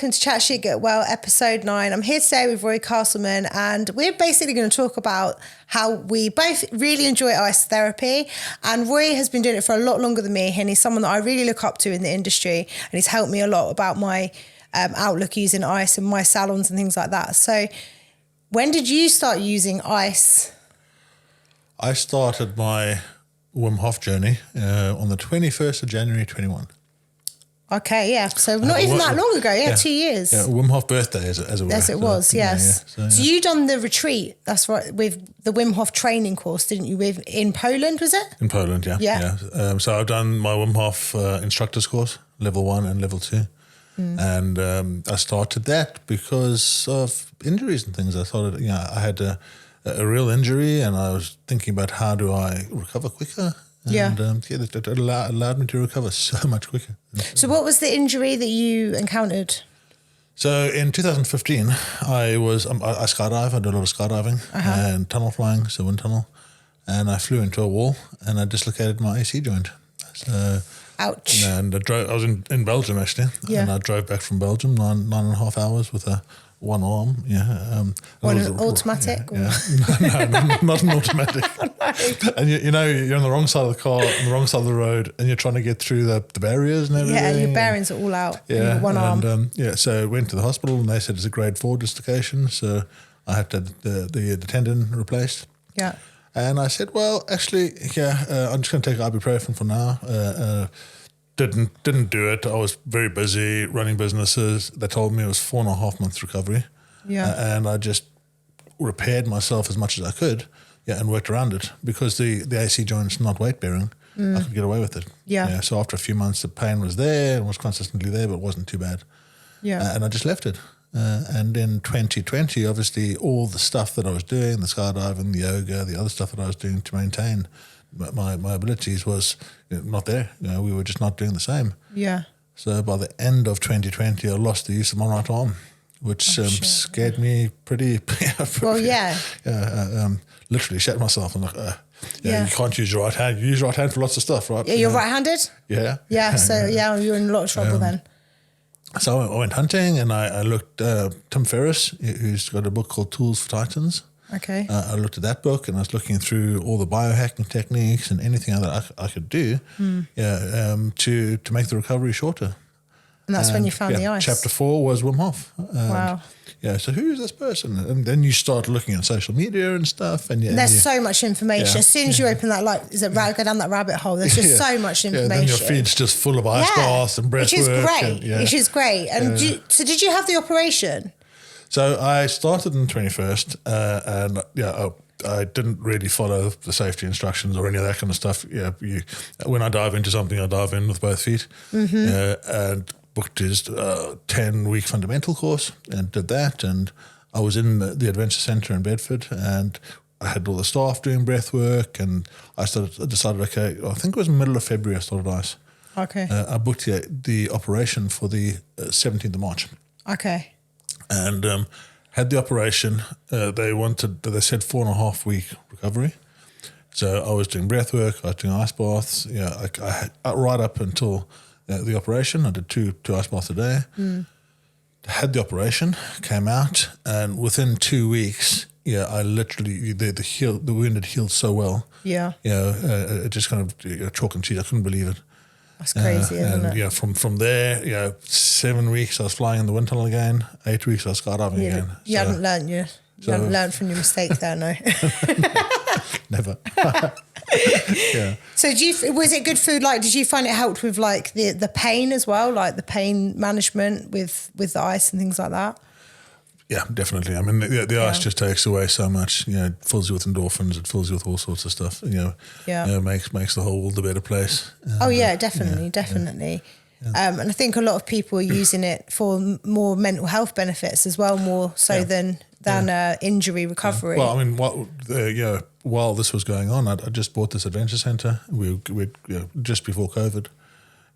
welcome to Chat Shit Get Well, episode 9. I'm here today with Roy Castleman, and we're basically going to talk about how we both really enjoy ice therapy. And Roy has been doing it for a lot longer than me, and he's someone that I really look up to in the industry, and he's helped me a lot about my outlook using ice and my salons and things like that. So when did you start using ice? I started my Wim Hof journey on the 21st of January 21. Okay, yeah. So not even that long ago. Yeah, 2 years. Yeah, Wim Hof birthday, as it were. Yes, it was, yes. Yeah. So you done the retreat, that's right, with the Wim Hof training course, didn't you, in Poland, was it? In Poland, yeah. Yeah. So I've done my Wim Hof instructor's course, level 1 and level 2. And I started that because of injuries and things. I thought, I had a real injury, and I was thinking about how do I recover quicker. And it allowed me to recover so much quicker. So what was the injury that you encountered? So in 2015, I skydive. I did a lot of skydiving and tunnel flying, so wind tunnel. And I flew into a wall and I dislocated my AC joint. So, ouch. And I was in Belgium, actually. Yeah. And I drove back from Belgium, nine and a half hours with one arm, An automatic? Yeah. No, not an automatic. And you're on the wrong side of the car, on the wrong side of the road, and you're trying to get through the barriers and everything. Yeah, your bearings are all out. Yeah, one arm. So I went to the hospital, and they said it's a grade 4 dislocation, so I had to have the tendon replaced. Yeah. And I said, well, actually, I'm just going to take ibuprofen for now. Didn't do it. I was very busy running businesses. They told me it was 4.5 months recovery. Yeah. And I just repaired myself as much as I could, and worked around it because the AC joint's not weight bearing. I could get away with it. Yeah. So after a few months, the pain was there and was consistently there, but it wasn't too bad. Yeah. And I just left it. And in 2020, obviously, all the stuff that I was doing, the skydiving, the yoga, the other stuff that I was doing to maintain my abilities was not there. We were just not doing the same. Yeah. So by the end of 2020, I lost the use of my right arm, which scared me pretty. Well, yeah. Literally shat myself. And you can't use your right hand. You use your right hand for lots of stuff, right? Yeah, you're right-handed? Yeah. Yeah, so you're in a lot of trouble then. So I went hunting, and I looked, Tim Ferriss, who's got a book called Tools for Titans. Okay. I looked at that book, and I was looking through all the biohacking techniques and anything that I could do to make the recovery shorter. And that's when you found the ice. Chapter 4 was Wim Hof. Wow. Yeah, so who is this person? And then you start looking at social media and stuff. And there's so much information. As soon as you open that, go down that rabbit hole, there's just so much information. Yeah, then your feed's just full of ice baths and breath work. Which is great. And so did you have the operation? So I started on the 21st, and I didn't really follow the safety instructions or any of that kind of stuff. Yeah, when I dive into something, I dive in with both feet, and booked his 10-week fundamental course and did that. And I was in the Adventure Centre in Bedford, and I had all the staff doing breath work, and I decided, okay, I think it was middle of February I started ice. Okay. I booked the operation for the 17th of March. Okay. And had the operation. They said 4.5 week recovery. So I was doing breath work, I was doing ice baths. I right up until the operation, I did two ice baths a day. Had the operation, came out, and within 2 weeks, I literally the wound had healed so well. Yeah. It just kind of chalk and cheese. I couldn't believe it. That's crazy, isn't it? Yeah, from there, 7 weeks I was flying in the wind tunnel again. 8 weeks I was skydiving again. You hadn't learned from your mistake there, no. Never. Yeah. So was it good food? Did you find it helped with the pain as well, like the pain management with the ice and things like that? Yeah, definitely. I mean, the ice just takes away so much. It fills you with endorphins. It fills you with all sorts of stuff. Makes the whole world a better place. Definitely. Yeah. And I think a lot of people are using it for more mental health benefits as well, more so than injury recovery. Well, I mean, while this was going on, I just bought this adventure centre. We just before COVID,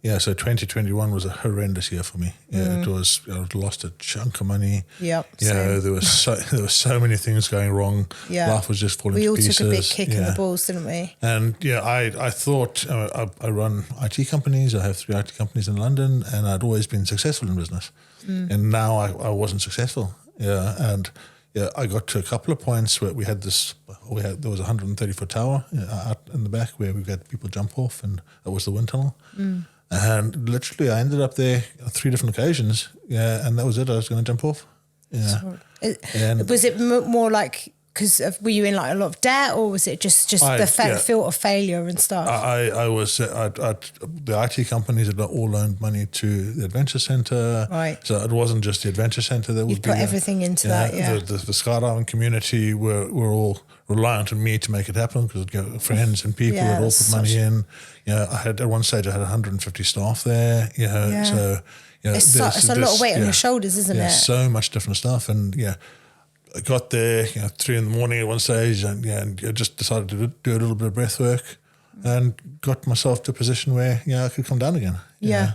Yeah, so 2021 was a horrendous year for me. Yeah, it was. I lost a chunk of money. Yep, Yeah, same. there were so many things going wrong. Yeah. Life was just falling We to all pieces. took a big kick in the balls, didn't we? And yeah, I thought I run IT companies. I have 3 IT companies in London, and I'd always been successful in business. And now I wasn't successful. Yeah, and yeah, I got to a couple of points where there was a 130-foot tower out in the back where we had people jump off, and that was the wind tunnel. And literally, I ended up there on 3 different occasions. Yeah, and that was it. I was going to jump off. Yeah. And Was it more like, because were you in like a lot of debt, or was it just the feel of failure and stuff? I was the IT companies had all loaned money to the Adventure Centre. Right. So it wasn't just the Adventure Centre that would put everything into that, yeah. The skydiving community were all reliant on me to make it happen, because friends and people had all put money in. Yeah, I had at one stage I had 150 staff there. Yeah. So it's a lot of weight on your shoulders, isn't it? So much different stuff, and I got there, 3 a.m. at one stage, and I just decided to do a little bit of breath work, and got myself to a position where I could come down again. Yeah.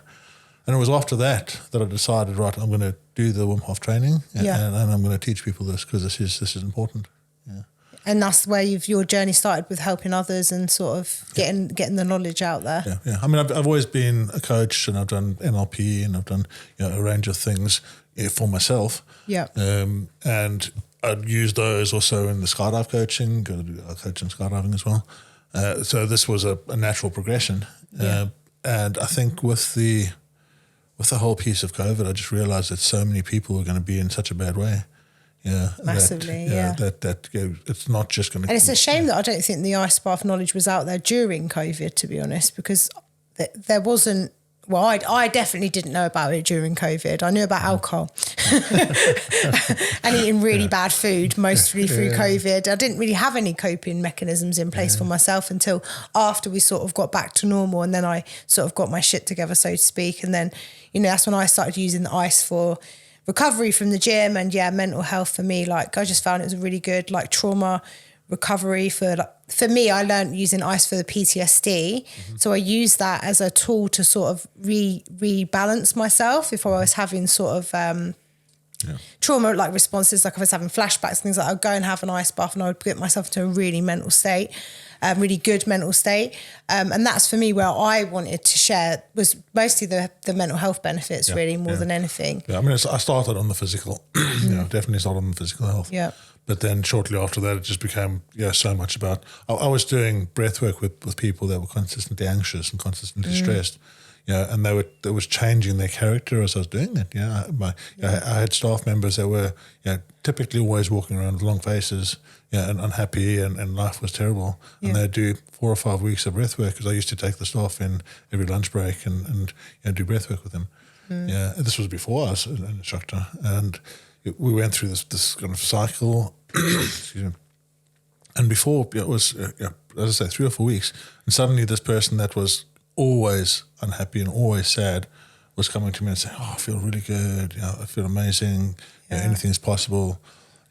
And it was after that I decided, right, I'm going to do the Wim Hof training, and I'm going to teach people this, because this is important. Yeah. And that's where your journey started, with helping others and sort of getting the knowledge out there. Yeah. I mean, I've always been a coach, and I've done NLP, and I've done a range of things for myself. Yeah. And I'd use those also in the skydive coaching. I coach in skydiving as well. So this was a natural progression. And I think with the whole piece of COVID, I just realized that so many people are going to be in such a bad way. Yeah, massively. That it's not just going to. And it's a shame that I don't think the ice bath knowledge was out there during COVID, to be honest, because there wasn't. Well, I definitely didn't know about it during COVID. I knew about alcohol and eating really bad food, mostly through COVID. I didn't really have any coping mechanisms in place for myself until after we sort of got back to normal, and then I sort of got my shit together, so to speak. And then, that's when I started using the ice for recovery from the gym, and mental health for me. Like, I just found it was a really good trauma recovery for me. I learned using ice for the PTSD. So I used that as a tool to sort of rebalance myself if I was having sort of trauma responses, like if I was having flashbacks, things like that. I'd go and have an ice bath, and I would get myself into a really mental state, really good mental state. And that's for me where I wanted to share, was mostly the mental health benefits, really, more than anything. Yeah, I mean, I started on the physical, definitely started on the physical health. Yeah. But then shortly after that, it just became so much about. I was doing breath work with people that were consistently anxious and consistently stressed, and they was changing their character as I was doing it. I had staff members that were typically always walking around with long faces, and unhappy, and life was terrible. And they'd do 4 or 5 weeks of breath work, because I used to take the staff in every lunch break and do breath work with them. Yeah, and this was before I was an instructor, and we went through this kind of cycle. Excuse me. And before, it was, as I say, 3 or 4 weeks, and suddenly this person that was always unhappy and always sad was coming to me and saying, "Oh, I feel really good. I feel amazing. Anything's possible."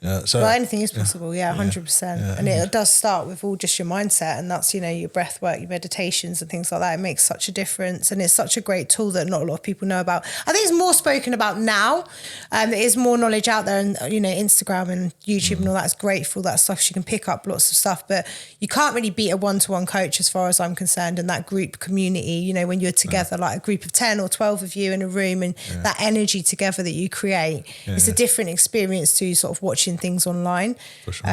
Yeah, so anything is possible. 100%. And it does start with all just your mindset, and that's your breath work, your meditations, and things like that. It makes such a difference, and it's such a great tool that not a lot of people know about. I think it's more spoken about now. There is more knowledge out there, and Instagram and YouTube and all that's great for all that stuff. So you can pick up lots of stuff, but you can't really beat a one-to-one coach, as far as I'm concerned, and that group community. When you're together, like a group of 10 or 12 of you in a room, and that energy together that you create, it's a different experience to sort of watching things online. For sure.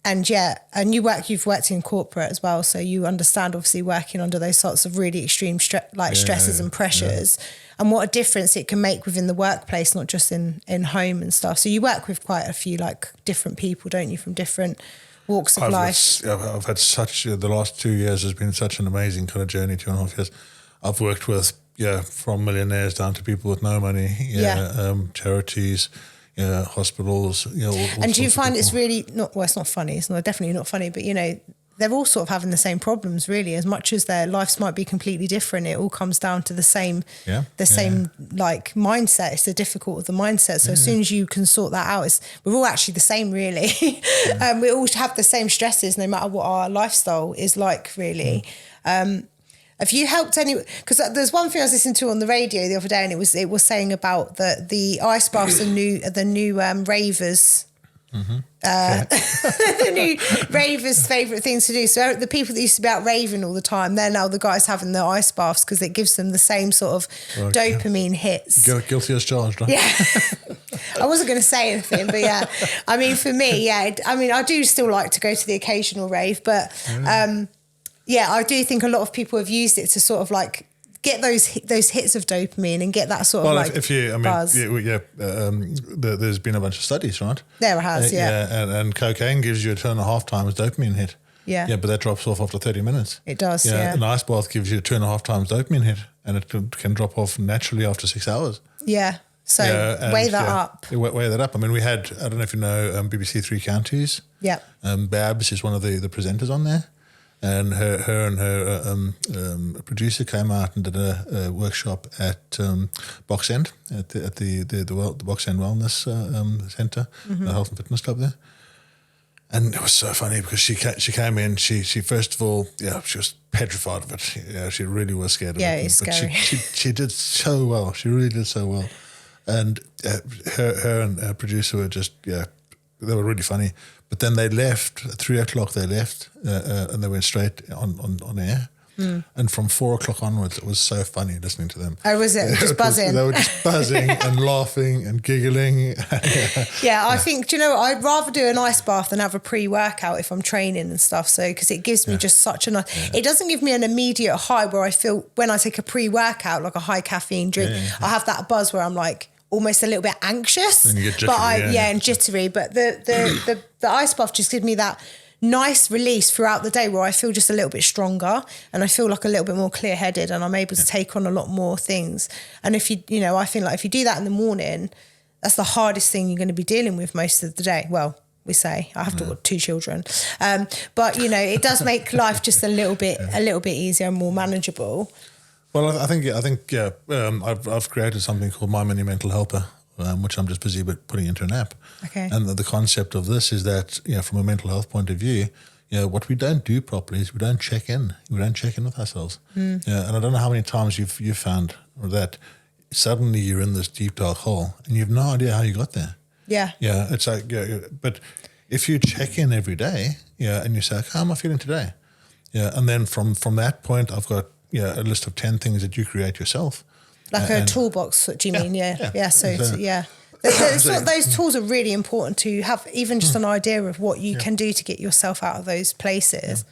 And you've worked in corporate as well, so you understand obviously working under those sorts of really extreme stresses and pressures, and what a difference it can make within the workplace, not just in home and stuff. So you work with quite a few different people, don't you, from different walks of life? I've had the last 2 years has been such an amazing kind of journey, 2.5 years. I've worked with from millionaires down to people with no money, charities, hospitals, and do you find it's really it's not funny, it's definitely not funny, but they're all sort of having the same problems, really, as much as their lives might be completely different. It all comes down to the same mindset. It's the difficult of the mindset. So as soon as you can sort that out, we're all actually the same, really. We all have the same stresses, no matter what our lifestyle is like, really. Have you helped any? Because there's one thing I was listening to on the radio the other day, and it was saying about the ice baths, the new ravers. The new ravers' favourite things to do. So the people that used to be out raving all the time, they're now the guys having the ice baths because it gives them the same sort of dopamine hits. Guilty as charged, right? Yeah. I wasn't going to say anything, but yeah. I mean, for me, yeah. I mean, I do still like to go to the occasional rave, but yeah, I do think a lot of people have used it to sort of like get those hits of dopamine and get that sort of like buzz. There's been a bunch of studies, right? There has, and cocaine gives you a 2.5 times dopamine hit. Yeah. Yeah, but that drops off after 30 minutes. It does, yeah. An ice bath gives you a 2.5 times dopamine hit, and it can drop off naturally after 6 hours. Yeah. So weigh that up. Weigh that up. I mean, we had, I don't know if you know, BBC Three Counties. Yeah. Babs is one of the presenters on there. And her and her producer came out and did a workshop at Box End at the Box End Wellness Centre, the Health and Fitness Club there. And it was so funny because she came in. She first of all, she was petrified of it. Yeah, she really was scared of it. Yeah, it's scary. She did so well. She really did so well. And her and her producer were just they were really funny. But then they left at 3:00. They left and they went straight on air. And from 4:00 onwards, it was so funny listening to them. Oh, was it? Just buzzing. They were just buzzing and laughing and giggling. Yeah, I think, do you know what? I'd rather do an ice bath than have a pre-workout if I'm training and stuff. So, because it gives me just such a nice... It doesn't give me an immediate high where I feel when I take a pre-workout, like a high caffeine drink, I have that buzz where I'm like almost a little bit anxious. And you get jittery. And jittery. But the ice bath just gives me that nice release throughout the day where I feel just a little bit stronger and I feel like a little bit more clear-headed and I'm able to take on a lot more things. And if I feel like if you do that in the morning, that's the hardest thing you're going to be dealing with most of the day. Well, we say I have got 2 children, but it does make life just a little bit easier and more manageable. Well, I think I've created something called My Mini Mental Helper, which I'm just busy putting into an app. Okay. And the concept of this is that, from a mental health point of view, what we don't do properly is we don't check in. We don't check in with ourselves. And I don't know how many times you've found that suddenly you're in this deep dark hole and you have no idea how you got there. Yeah. Yeah. It's like, but if you check in every day, and you say, how am I feeling today? Yeah. And then from that point, I've got a list of 10 things that you create yourself. Like a toolbox, do you mean? Yeah. So So those tools are really important to have, even just an idea of what you can do to get yourself out of those places.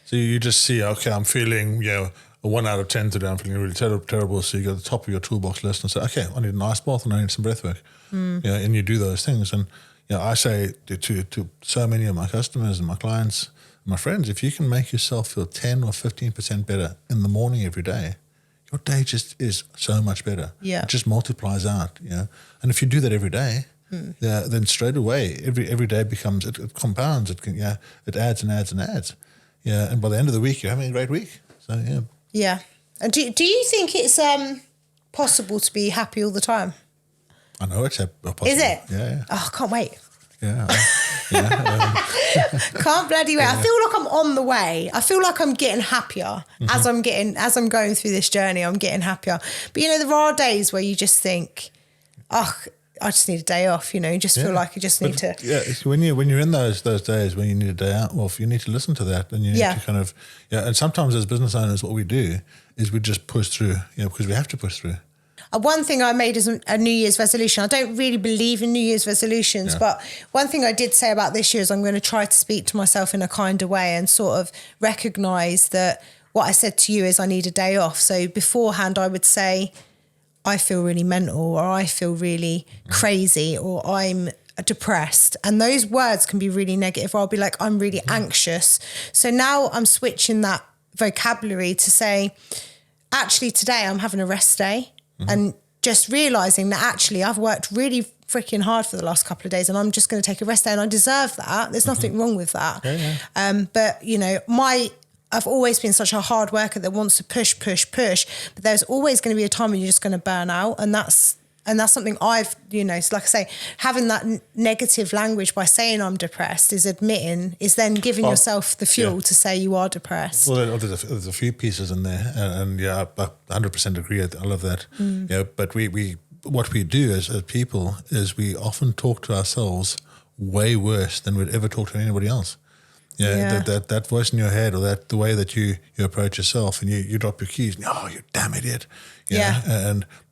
So you just see, okay, I'm feeling, a 1 out of 10 today, I'm feeling really terrible. So you go to the top of your toolbox list and say, okay, I need an ice bath and I need some breath work. And you do those things. And I say to so many of my customers and my clients, my friends, if you can make yourself feel 10 or 15% better in the morning every day, your day just is so much better. Yeah. It just multiplies out, And if you do that every day, then straight away, every day becomes, it compounds, it adds and adds and adds. Yeah. And by the end of the week, you're having a great week. So, yeah. Yeah. And do you think it's possible to be happy all the time? I know it's possible. Is it? Yeah. Oh, I can't wait. Yeah. Can't bloody wait. I feel like I'm on the way. I feel like I'm getting happier as I'm going through this journey. I'm getting happier. But there are days where you just think, oh, I just need a day off. You just feel like you just need to. Yeah, when you're in those days when you need a day out off, you need to listen to that, and you need to kind of And sometimes as business owners, what we do is we just push through, because we have to push through. One thing I made is a New Year's resolution. I don't really believe in New Year's resolutions, but one thing I did say about this year is I'm going to try to speak to myself in a kinder way and sort of recognise that what I said to you is I need a day off. So beforehand, I would say, I feel really mental, or I feel really crazy, or I'm depressed. And those words can be really negative. Or I'll be like, I'm really anxious. So now I'm switching that vocabulary to say, actually, today I'm having a rest day. And just realising that actually I've worked really freaking hard for the last couple of days and I'm just going to take a rest day and I deserve that. There's nothing wrong with that. But, I've always been such a hard worker that wants to push. But there's always going to be a time when you're just going to burn out. And And that's something I've, so like I say, having that negative language by saying I'm depressed is then giving yourself the fuel to say you are depressed. Well, there's a few pieces in there, and I 100% agree. I love that. Yeah, but what we do as people is we often talk to ourselves way worse than we'd ever talk to anybody else. That voice in your head, or the way that you approach yourself, and you drop your keys, and you damn idiot.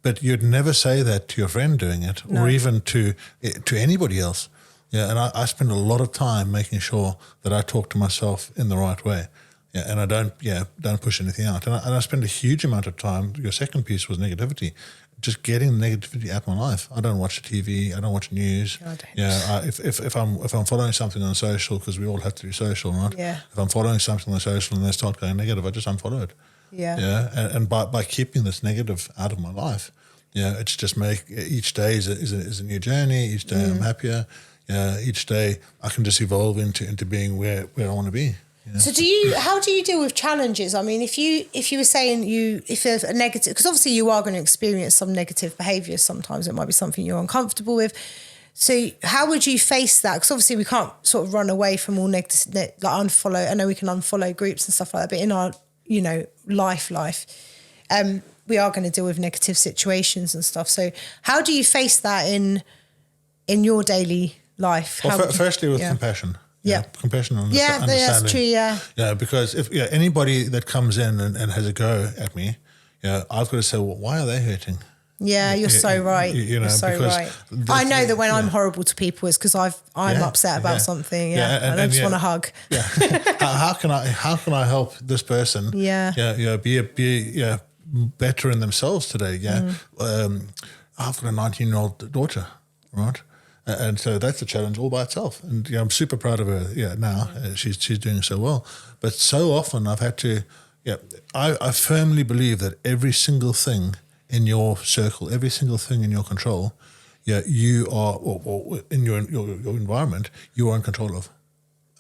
But you'd never say that to your friend doing it, or even to anybody else. Yeah, and I spend a lot of time making sure that I talk to myself in the right way. Yeah, and I don't push anything out. And I spend a huge amount of time. Your second piece was negativity. Just getting the negativity out of my life. I don't watch the TV. I don't watch news. If I'm following something on social, because we all have to do social, right? Yeah. If I'm following something on social and they start going negative, I just unfollow it. Yeah. And by keeping this negative out of my life, it's just each day is a new journey. Each day I'm happier. Each day I can just evolve into being where I want to be. Yeah. So how do you deal with challenges? I mean, if you were saying if there's a negative, because obviously you are going to experience some negative behaviours sometimes, it might be something you're uncomfortable with. So how would you face that? Because obviously we can't sort of run away from all negative, like unfollow. I know we can unfollow groups and stuff like that, but in our, life, we are going to deal with negative situations and stuff. So how do you face that in your daily life? Well, firstly with compassion. Compassion and understanding. That's true, Yeah, because if anybody that comes in and has a go at me, I've got to say, well, why are they hurting? Yeah, you're so right. You're so right. I know that when I'm horrible to people, it's because I'm upset about something. And I just want to hug. Yeah. How can I help this person? Be better in themselves today. I've got a 19-year-old daughter, right? And so that's a challenge all by itself. And I'm super proud of her. Now she's doing so well. But so often I've had to. I firmly believe that every single thing in your circle, every single thing in your control, you are, or in your environment, you are in control of.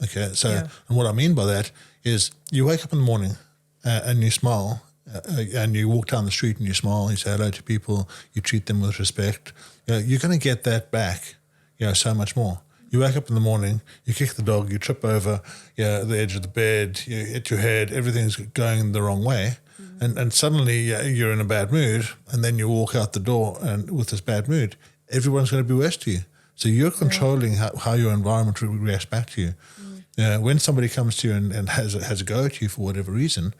Okay. So, and what I mean by that is, you wake up in the morning and you smile. And you walk down the street and you smile. You say hello to people. You treat them with respect. You're going to get that back. So much more. You wake up in the morning, you kick the dog, you trip over the edge of the bed, you hit your head, everything's going the wrong way. And suddenly you're in a bad mood, and then you walk out the door and with this bad mood, everyone's going to be worse to you. So you're controlling how your environment reacts back to you. When somebody comes to you and has a go at you for whatever reason,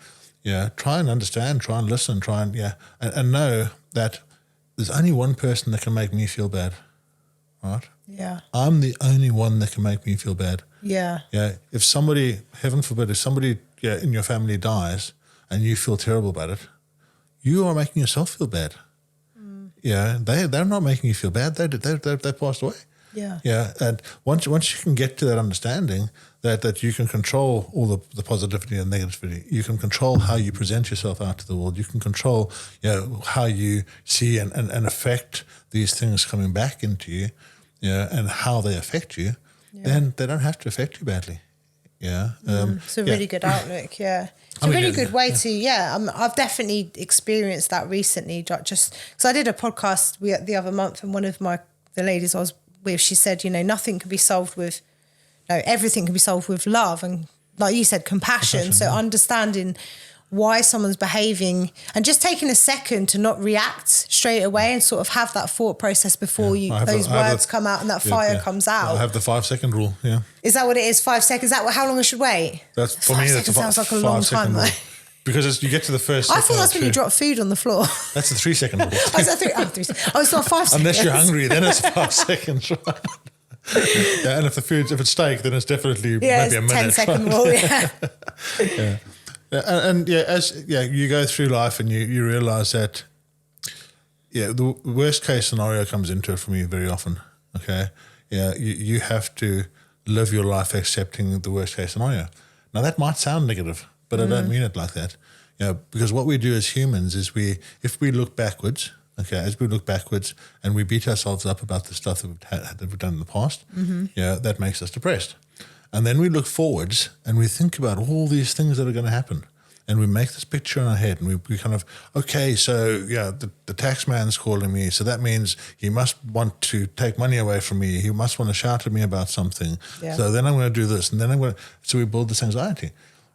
try and understand, try and listen, and know that there's only one person that can make me feel bad. Right? Yeah. I'm the only one that can make me feel bad. Yeah. Yeah. If somebody, heaven forbid, if somebody in your family dies and you feel terrible about it, you are making yourself feel bad. They're not making you feel bad. They passed away. Yeah. Yeah. And once you can get to that understanding that you can control all the positivity and negativity, you can control how you present yourself out to the world, you can control how you see and affect these things coming back into you, and how they affect you, then they don't have to affect you badly. It's a really good outlook. It's a really good way to. I've definitely experienced that recently. Just because I did a podcast the other month, and one of the ladies I was with, she said, nothing can be solved with. No, everything can be solved with love and, like you said, compassion. So understanding why someone's behaving and just taking a second to not react straight away and sort of have that thought process before those words come out and that fire comes out. I have the 5-second rule. Yeah. Is that what it is? 5 seconds? Is that how long I should wait? That's for me. That sounds like a long time. Because you get to the first. I thought that's when you drop food on the floor. That's the 3-second rule. Oh, is that 3? Oh, 3 seconds. Oh, it's not 5 seconds. Unless you're hungry, then it's 5 seconds. Right? And if it's steak, then it's definitely maybe a minute. 10-second rule. And as you go through life and you realize that the worst case scenario comes into it for me very often. Okay, you have to live your life accepting the worst case scenario. Now that might sound negative, but I don't mean it like that. Because what we do as humans is if we look backwards. Okay, as we look backwards and we beat ourselves up about the stuff that we've done in the past, that makes us depressed. And then we look forwards and we think about all these things that are going to happen. and we make this picture in our head, and we kind of, okay, so yeah, the tax man's calling me, so that means he must want to take money away from me. He must want to shout at me about something. Yeah. So then I'm going to do this, and then I'm going to. So we build this anxiety,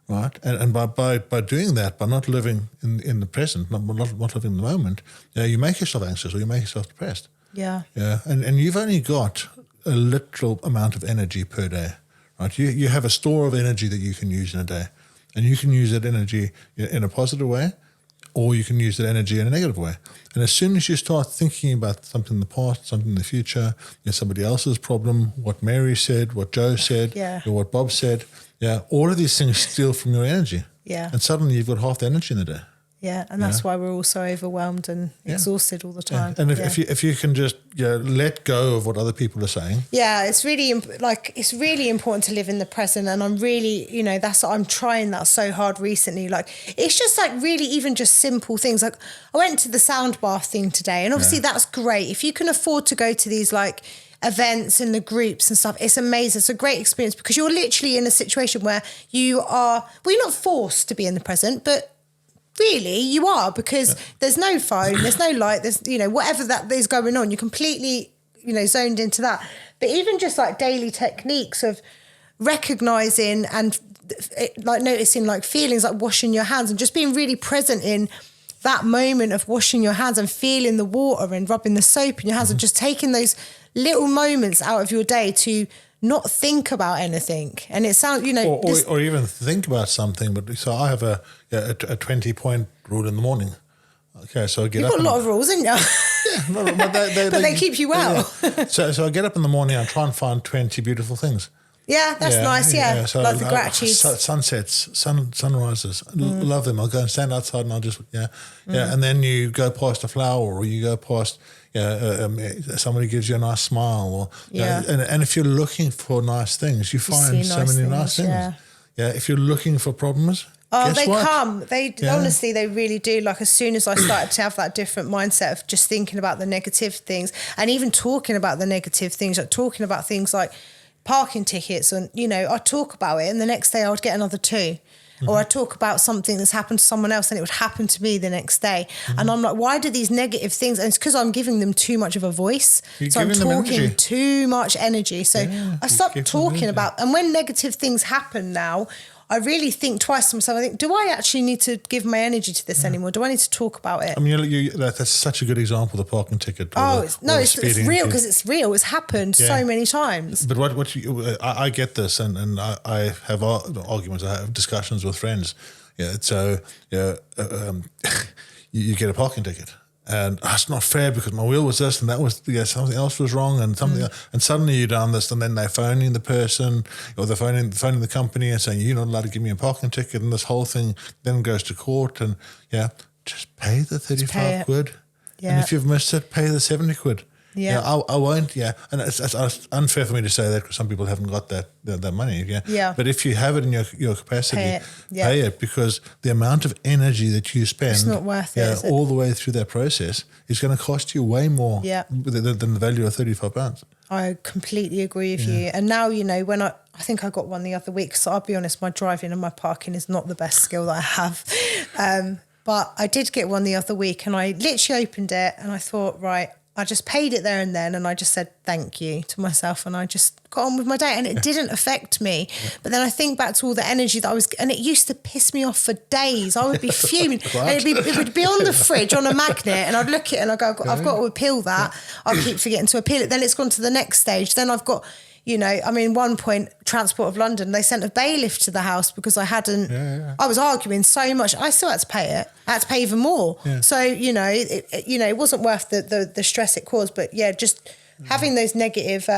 right? And by doing that, by not living in the present, not living in the moment, you make yourself anxious or you make yourself depressed. Yeah. Yeah, and you've only got a literal amount of energy per day, right? You have a store of energy that you can use in a day. And you can use that energy in a positive way, or you can use that energy in a negative way. And as soon as you start thinking about something in the past, something in the future, somebody else's problem, what Mary said, what Joe said, or what Bob said, all of these things steal from your energy. Yeah. And suddenly you've got half the energy in the day. Yeah, and that's why we're all so overwhelmed and exhausted all the time. And if you can just let go of what other people are saying. Yeah, it's really it's really important to live in the present, and I'm really, I'm trying that so hard recently. Like, it's just like really even just simple things. Like, I went to the sound bath thing today, and obviously that's great if you can afford to go to these like events and the groups and stuff. It's amazing. It's a great experience because you're literally in a situation where you're not forced to be in the present, but really you are, because there's no phone, there's no light, there's whatever that is going on, you're completely zoned into that. But even just like daily techniques of recognizing and like noticing like feelings like washing your hands and just being really present in that moment of washing your hands and feeling the water and rubbing the soap in your hands and just taking those little moments out of your day to not think about anything. And it sounds, or even think about something. But so I have a 20-point rule in the morning. Okay, so I get You've up. got a lot of rules, haven't you? Yeah, but they keep you well. Yeah. So I get up in the morning and try and find 20 beautiful things. Yeah, that's nice. Yeah, So like the gratitude. Sunsets, sunrises, love them. I'll go and stand outside and I'll just And then you go past a flower, or you go past somebody gives you a nice smile, or and if you're looking for nice things, you find so many nice things. Yeah, if you're looking for problems. They come. Honestly, they really do. Like, as soon as I started to have that different mindset of just thinking about the negative things and even talking about the negative things, like talking about things like parking tickets, and I'd talk about it and the next day I would get another 2. Or I'd talk about something that's happened to someone else and it would happen to me the next day. And I'm like, why do these negative things? And it's because I'm giving them too much of a voice. So I'm talking too much energy. So I stopped talking about, and when negative things happen now, I really think twice to myself. I think, do I actually need to give my energy to this anymore? Do I need to talk about it? I mean, that's such a good example, the parking ticket. It's real, because it's real. It's happened so many times. But I get this, and I have arguments, I have discussions with friends. You get a parking ticket. And it's not fair because my wheel was this and that was something else was wrong and something else, and suddenly you're down this, and then they're phoning the person or they're phoning the company and saying you're not allowed to give me a parking ticket, and this whole thing then goes to court. And just pay the 35 quid, and if you've missed it, pay the 70 quid. I won't. And it's unfair for me to say that because some people haven't got that money. But if you have it in your capacity, pay it, because the amount of energy that you spend, it's not worth it, all the way through that process is going to cost you way more than the value of £35. I completely agree with you. And now, when I think I got one the other week, so I'll be honest, my driving and my parking is not the best skill that I have. But I did get one the other week, and I literally opened it and I thought, right, I just paid it there and then, and I just said thank you to myself, and I just got on with my day, and it didn't affect me. But then I think back to all the energy that I was, and it used to piss me off for days. I would be fuming. And it would be on the fridge on a magnet, and I'd look at it and I'd go, I've got to appeal that. I keep forgetting to appeal it. Then it's gone to the next stage. Then I've got, one point, Transport of London, they sent a bailiff to the house because I hadn't, I was arguing so much. I still had to pay it. I had to pay even more. So, it wasn't worth the stress it caused. But just having those negative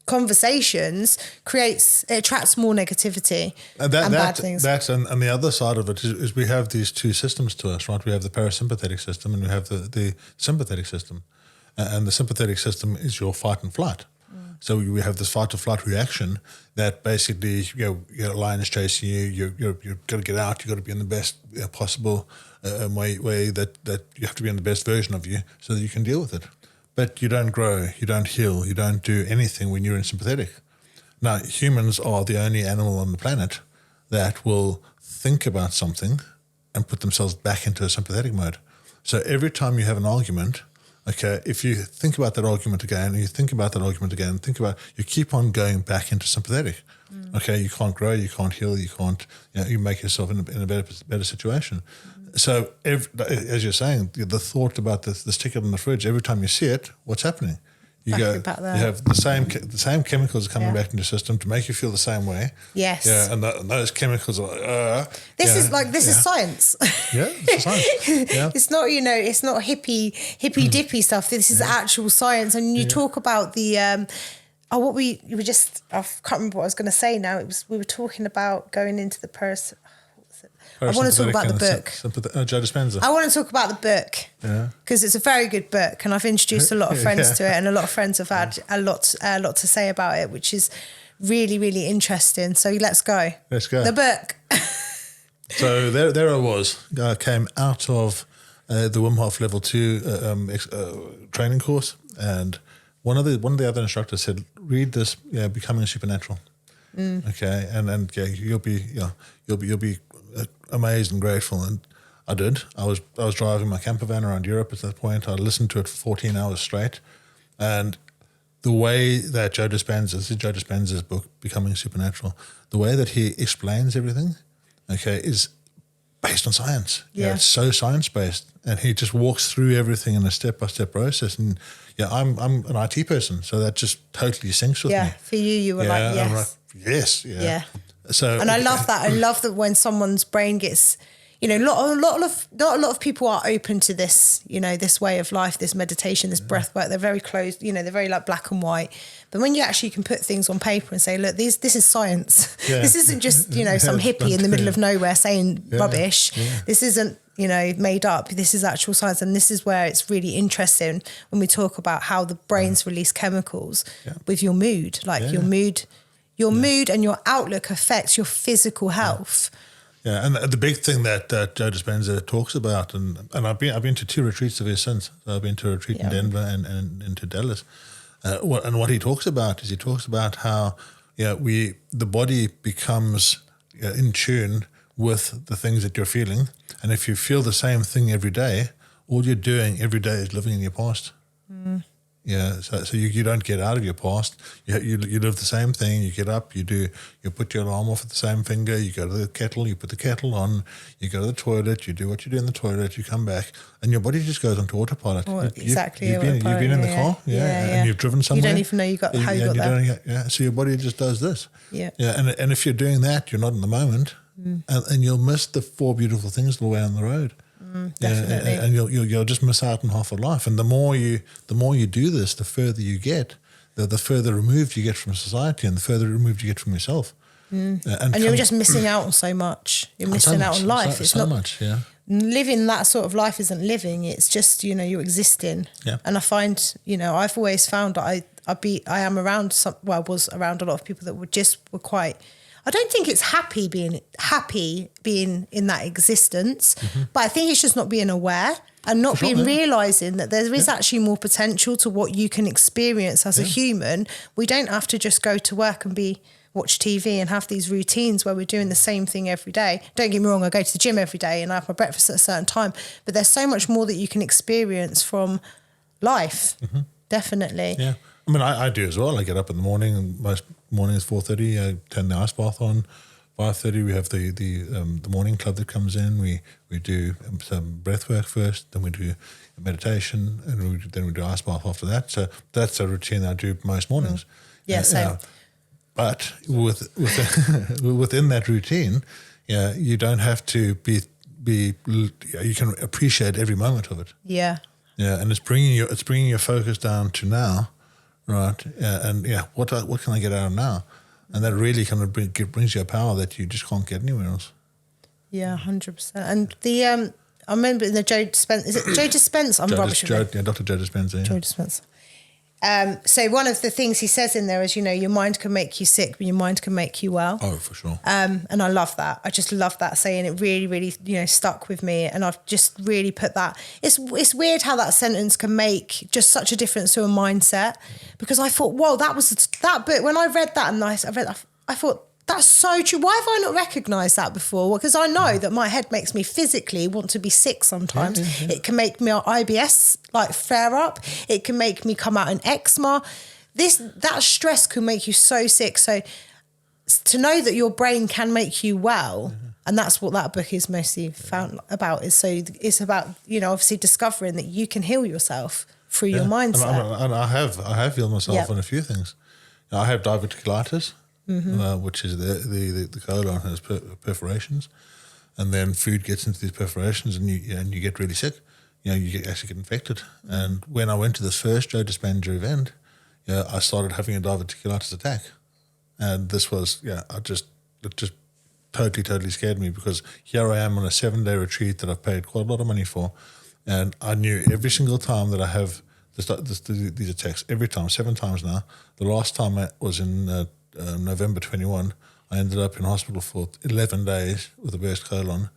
conversations attracts more negativity and bad things. And the other side of it is we have these two systems to us, right? We have the parasympathetic system and we have the sympathetic system. And the sympathetic system is your fight and flight. So we have this fight or flight reaction that basically, you got a lion is chasing you. You've got to get out. You've got to be in the best possible way that you have to be in the best version of you so that you can deal with it. But you don't grow, you don't heal, you don't do anything when you're in sympathetic. Now, humans are the only animal on the planet that will think about something and put themselves back into a sympathetic mode. So every time you have an argument, okay, if you think about that argument again, you keep on going back into sympathetic. Okay, you can't grow, you can't heal, you make yourself in a better situation. So as you're saying, the thought about this ticket on the fridge, every time you see it, what's happening? You have the same chemicals coming back into your system to make you feel the same way. Yes. Yeah, and those chemicals are like, This is science. Yeah, it's science. Yeah. It's not, it's not hippy dippy stuff. This is actual science. And you talk about the I can't remember what I was going to say now. We were talking about going into the person. I want to talk about the book. Joe Dispenza. I want to talk about the book because it's a very good book, and I've introduced a lot of friends to it, and a lot of friends have had a lot to say about it, which is really, really interesting. So let's go. The book. So there I was. I came out of the Wim Hof Level 2 training course, and one of the other instructors said, "Read this, Becoming Supernatural." Okay, and you'll be amazed and grateful. And I did. I was driving my camper van around Europe at that point. I listened to it for 14 hours straight, and the way that Joe Dispenza's book, Becoming Supernatural, the way that he explains everything, okay, is based on science. Yeah, it's so science-based, and he just walks through everything in a step-by-step process. And I'm an IT person, so that just totally syncs with me. Yeah, for you were like, yes. I'm like, yes, yeah. So, and I love that. I love that when someone's brain gets, not a lot of people are open to this, this way of life, this meditation, this breath work. They're very closed, they're very like black and white. But when you actually can put things on paper and say, look, this is science. Yeah. This isn't just, some hippie in the middle of nowhere saying rubbish. Yeah. This isn't, made up. This is actual science. And this is where it's really interesting when we talk about how the brains release chemicals with your mood, like your mood. Your mood and your outlook affects your physical health. Yeah, and the big thing that Joe Dispenza talks about, and I've been to 2 retreats of his since. I've been to a retreat in Denver and into Dallas. What he talks about is how the body becomes in tune with the things that you're feeling, and if you feel the same thing every day, all you're doing every day is living in your past. Yeah, so you don't get out of your past. You live the same thing. You get up, you put your alarm off at the same finger. You go to the kettle, you put the kettle on. You go to the toilet, you do what you do in the toilet. You come back, and your body just goes onto autopilot. Exactly. You've been in the car, and you've driven somewhere. You don't even know how you got there. So your body just does this. Yeah. And if you're doing that, you're not in the moment, and you'll miss the 4 beautiful things the way on the road. Definitely. And you'll just miss out on half of life. And the more you do this, the further you get, the further removed you get from society, and the further removed you get from yourself. And you're just missing out on so much. You're missing out on life. It's so much. Yeah. Living that sort of life isn't living. It's just you're existing. Yeah. And I find I've always found that I am around I was around a lot of people that were quite. I don't think it's happy being in that existence, but I think it's just not being aware and not realising that there is actually more potential to what you can experience as a human. We don't have to just go to work and watch TV and have these routines where we're doing the same thing every day. Don't get me wrong, I go to the gym every day and I have my breakfast at a certain time, but there's so much more that you can experience from life. Definitely. Yeah. I mean, I do as well. I get up in the morning, and most mornings 4:30. I turn the ice bath on. 5:30, we have the morning club that comes in. We do some breath work first, then we do meditation, and then we do ice bath after that. So that's a routine I do most mornings. Yeah, same. But within that routine, you don't have to be. You can appreciate every moment of it. Yeah. Yeah, and it's bringing your focus down to now. Right, what can I get out of now? And that really kind of brings you a power that you just can't get anywhere else. Yeah, 100%. And I remember in the Joe Dispenza, is it Joe Dispenza? I'm rubbish with it. Yeah, Dr. Joe Dispenza. Yeah. Joe Dispenza. So one of the things he says in there is, your mind can make you sick, but your mind can make you well. Oh, for sure. And I love that. I just love that saying. It really, really, stuck with me. And I've just really put that. It's weird how that sentence can make just such a difference to a mindset, because I thought, whoa, that book, when I read that and I thought, That's so true. Why have I not recognised that before? Because I know that my head makes me physically want to be sick sometimes. It can make my IBS like flare up. It can make me come out in eczema. That stress can make you so sick. So to know that your brain can make you well, and that's what that book is mostly found about, is so it's about, obviously discovering that you can heal yourself through your mindset. And I have healed myself on a few things. I have diverticulitis, which is the colon has perforations, and then food gets into these perforations, and you get really sick. You actually get infected. And when I went to this first Joe Dispenza event, I started having a diverticulitis attack, and this was it just totally scared me, because here I am on a 7-day retreat that I've paid quite a lot of money for, and I knew every single time that I have these attacks, every time, 7 times now. The last time I was in November 21, I ended up in hospital for 11 days with a burst colon,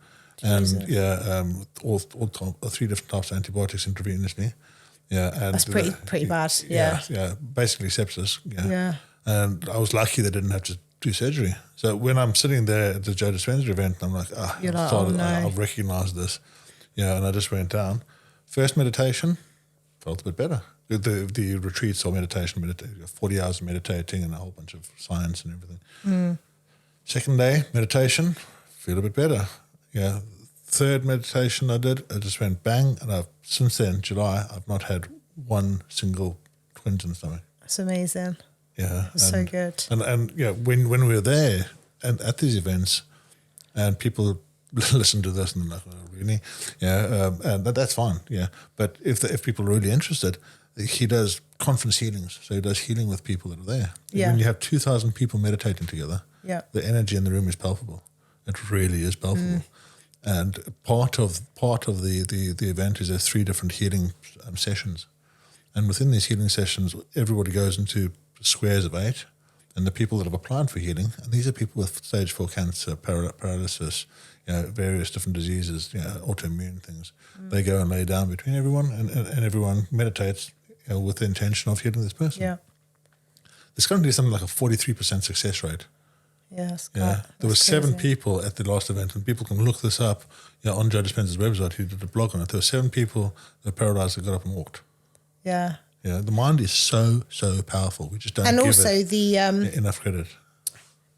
and all 3 different types of antibiotics intravenously. Yeah, and that's pretty bad. Yeah, basically sepsis. Yeah. And I was lucky they didn't have to do surgery. So when I'm sitting there at the Joe Dispenza event, I'm like, I've recognized this. Yeah, and I just went down. First meditation, felt a bit better. The retreats or meditation, 40 hours of meditating and a whole bunch of science and everything. Second day, meditation, feel a bit better. Yeah. Third meditation I did, I just went bang, and since then, July, I've not had one single twinge in the stomach. That's amazing. Yeah. That's so good. And when we were there and at these events, and people listen to this and they're like, oh, really? Yeah, and that's fine. Yeah, but if people are really interested, he does conference healings. So he does healing with people that are there. Yeah. When you have 2,000 people meditating together, the energy in the room is palpable. It really is palpable. And part of the event is there's 3 different healing sessions, and within these healing sessions, everybody goes into squares of 8, and the people that have applied for healing, and these are people with stage 4 cancer, paralysis, various different diseases, autoimmune things. They go and lay down between everyone, and everyone meditates with the intention of healing this person. Yeah. There's currently something like a 43% success rate. Yes. Yeah, there were 7 people at the last event, and people can look this up. On Joe Dispenza's website, he did a blog on it. There were 7 people that were paralyzed that got up and walked. Yeah. Yeah, the mind is so powerful. We just don't give it enough credit.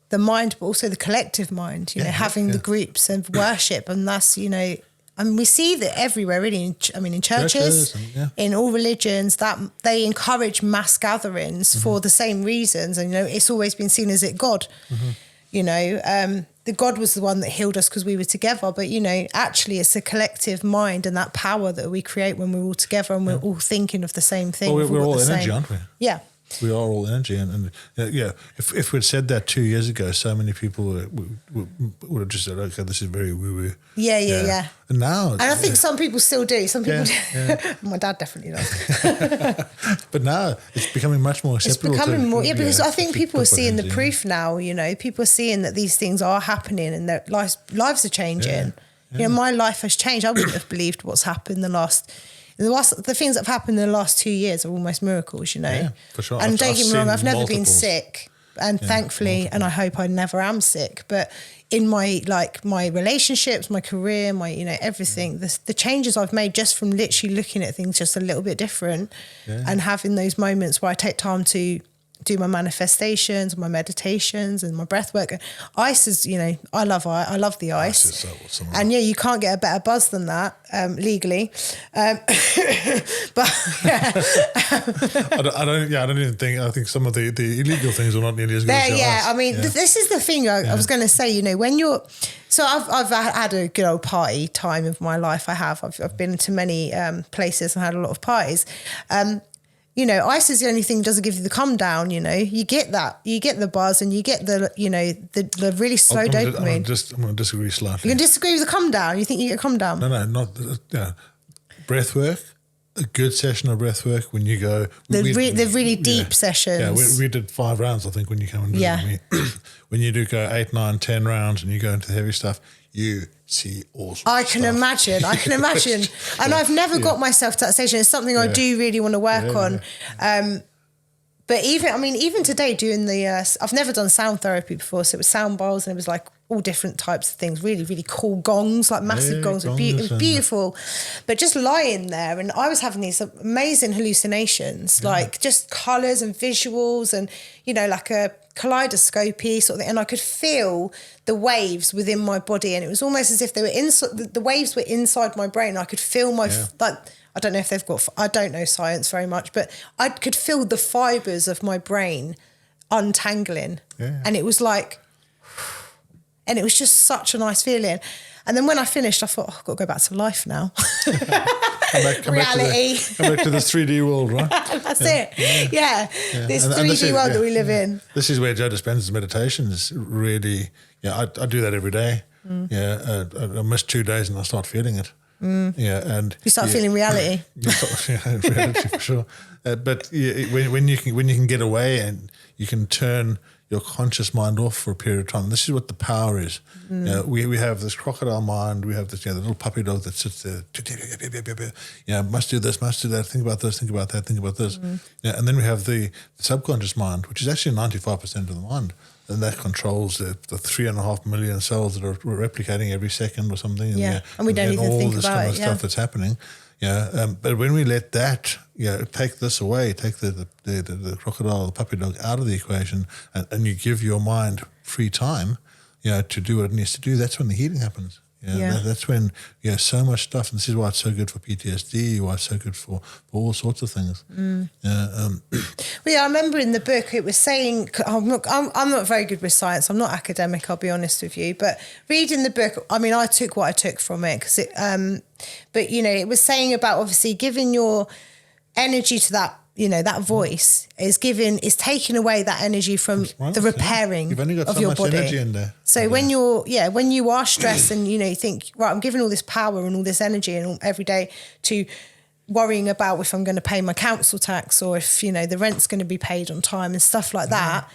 The mind, but also the collective mind. Having the groups of worship, and that's we see that everywhere, really. In churches, in all religions, that they encourage mass gatherings for the same reasons. And it's always been seen as God. The God was the one that healed us because we were together. But actually, it's a collective mind and that power that we create when we're all together and we're all thinking of the same thing. Well, we're all energy, aren't we? Yeah. We are all energy, and if we'd said that 2 years ago, so many people would have just said, "Okay, this is very woo-woo." Yeah. And now, and I think some people still do. Some people, my dad definitely does. But now it's becoming much more acceptable. It's becoming more, because I think people are seeing the proof now. People are seeing that these things are happening and their lives are changing. My life has changed. I wouldn't have believed what's happened the things that have happened in the last 2 years are almost miracles, Yeah, for sure. And don't get me wrong, I've never been sick, and thankfully, and I hope I never am sick. But in my relationships, my career, my everything, the changes I've made just from literally looking at things just a little bit different, and having those moments where I take time to do my manifestations, my meditations, and my breath work. Ice is, I love the ice. Is so awesome. And you can't get a better buzz than that legally. But I don't even think. I think some of the illegal things are not nearly as good as the ice. This is the thing I was going to say. When you're, so I've had a good old party time of my life. I've been to many places and had a lot of parties. Ice is the only thing that doesn't give you the come down. You get that, you get the buzz, and you get the really slow dopamine. I'm going to disagree slightly. You can disagree with the come down. You think you get come down? No, not breath work. A good session of breath work when you go. The really deep sessions. Yeah, we did 5 rounds, I think, when you come and visit me. When you do go 8, 9, 10 rounds and you go into the heavy stuff, you see awesome I can imagine. And I've never got myself to that stage, and it's something I do really want to work on. But even today doing I've never done sound therapy before. So it was sound bowls and it was like all different types of things, really, really cool gongs, like massive gongs. It was beautiful. But just lying there and I was having these amazing hallucinations, like just colours and visuals and, like a kaleidoscopy sort of thing. And I could feel the waves within my body. And it was almost as if they were inside, the waves were inside my brain. I could feel I don't know if I don't know science very much, but I could feel the fibres of my brain untangling. Yeah. And it was like, and it was just such a nice feeling. And then when I finished, I thought, I've got to go back to life now. Reality. Come back to this 3D world, right? That's it. Yeah. This 3D world that we live in. This is where Joe Dispenza's meditations really, I do that every day. Yeah, I miss 2 days and I start feeling it. Yeah, and you start feeling reality. Reality for sure. But when you can get away and you can turn your conscious mind off for a period of time. This is what the power is. We have this crocodile mind. We have this the little puppy dog that sits there. Must do this, must do that. Think about this, think about that, think about this. And then we have the subconscious mind, which is actually 95% of the mind. And that controls the 3.5 million cells that are replicating every second or something. And we don't even think about it. All this kind of stuff that's happening. But when we let that, take this away, take the crocodile, the puppy dog out of the equation, and you give your mind free time, to do what it needs to do, that's when the healing happens. That's when so much stuff, and this is why it's so good for PTSD, why it's so good for all sorts of things. I remember in the book it was saying, I'm not very good with science, I'm not academic, I'll be honest with you, but reading the book, I took what I took from it because it but it was saying about obviously giving your energy to that, that voice is taking away that energy from the repairing You've only got of so your much body. energy in there. So when you are stressed and you think, right, I'm giving all this power and all this energy and every day to worrying about if I'm going to pay my council tax or if the rent's going to be paid on time and stuff like that,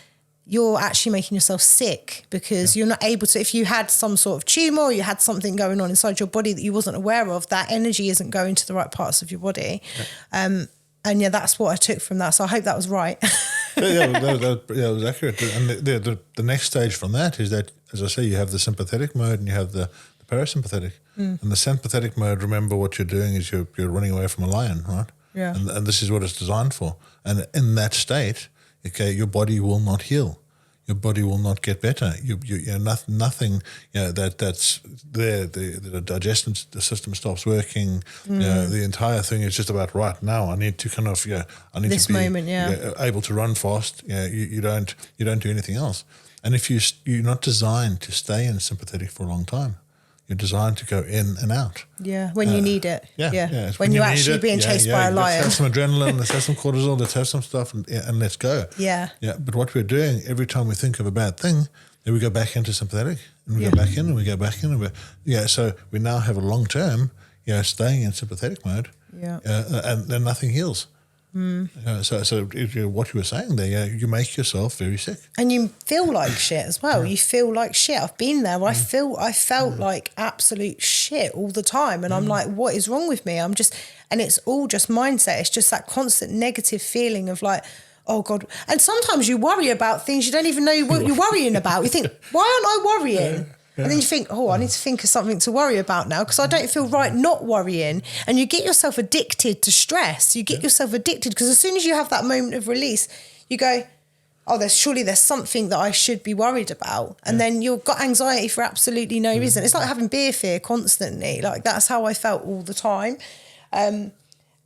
you're actually making yourself sick because you're not able to, if you had some sort of tumour or you had something going on inside your body that you wasn't aware of, that energy isn't going to the right parts of your body. And that's what I took from that. So I hope that was right. That was accurate. And the next stage from that is that, as I say, you have the sympathetic mode and you have the parasympathetic. And the sympathetic mode, remember what you're doing is you're running away from a lion, right? Yeah. And this is what it's designed for. And in that state, your body will not heal. Your body will not get better. Nothing. That's there. The digestion system stops working. The entire thing is just about right now. I need to kind of I need this to be moment, able to run fast. You don't do anything else. And if you're not designed to stay in sympathetic for a long time. You're designed to go in and out. Yeah, when you need it. Yeah. When you're actually being chased by a lion. Let's have some adrenaline, let's have some cortisol, let's have some stuff and let's go. Yeah. But what we're doing, every time we think of a bad thing, then we go back into sympathetic and we go back in and we go back in. And so we now have a long term, staying in sympathetic mode. Yeah. And then nothing heals. So what you were saying there, you make yourself very sick, and you feel like shit as well. You feel like shit. I've been there. I felt like absolute shit all the time, and I'm like, what is wrong with me? And it's all just mindset. It's just that constant negative feeling of like, oh God. And sometimes you worry about things you don't even know what you're worrying about. You think, why aren't I worrying? And then you think, I need to think of something to worry about now because I don't feel right not worrying. And you get yourself addicted to stress. You get yourself addicted because as soon as you have that moment of release, you go, there's something that I should be worried about. And then you've got anxiety for absolutely no reason. It's like having beer fear constantly. Like that's how I felt all the time.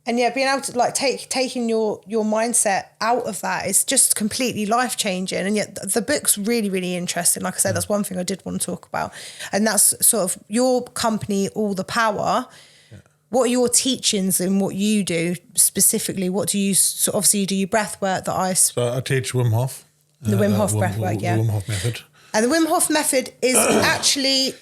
And being able to taking your mindset out of that is just completely life changing. And yet the book's really, really interesting. Like I said, that's one thing I did want to talk about. And that's sort of your company, All the Power. Yeah. What are your teachings and what you do specifically? What do you, so obviously you do your breath work, the ice. So I teach Wim Hof. The Wim Hof breath work, The Wim Hof method. And the Wim Hof method is actually...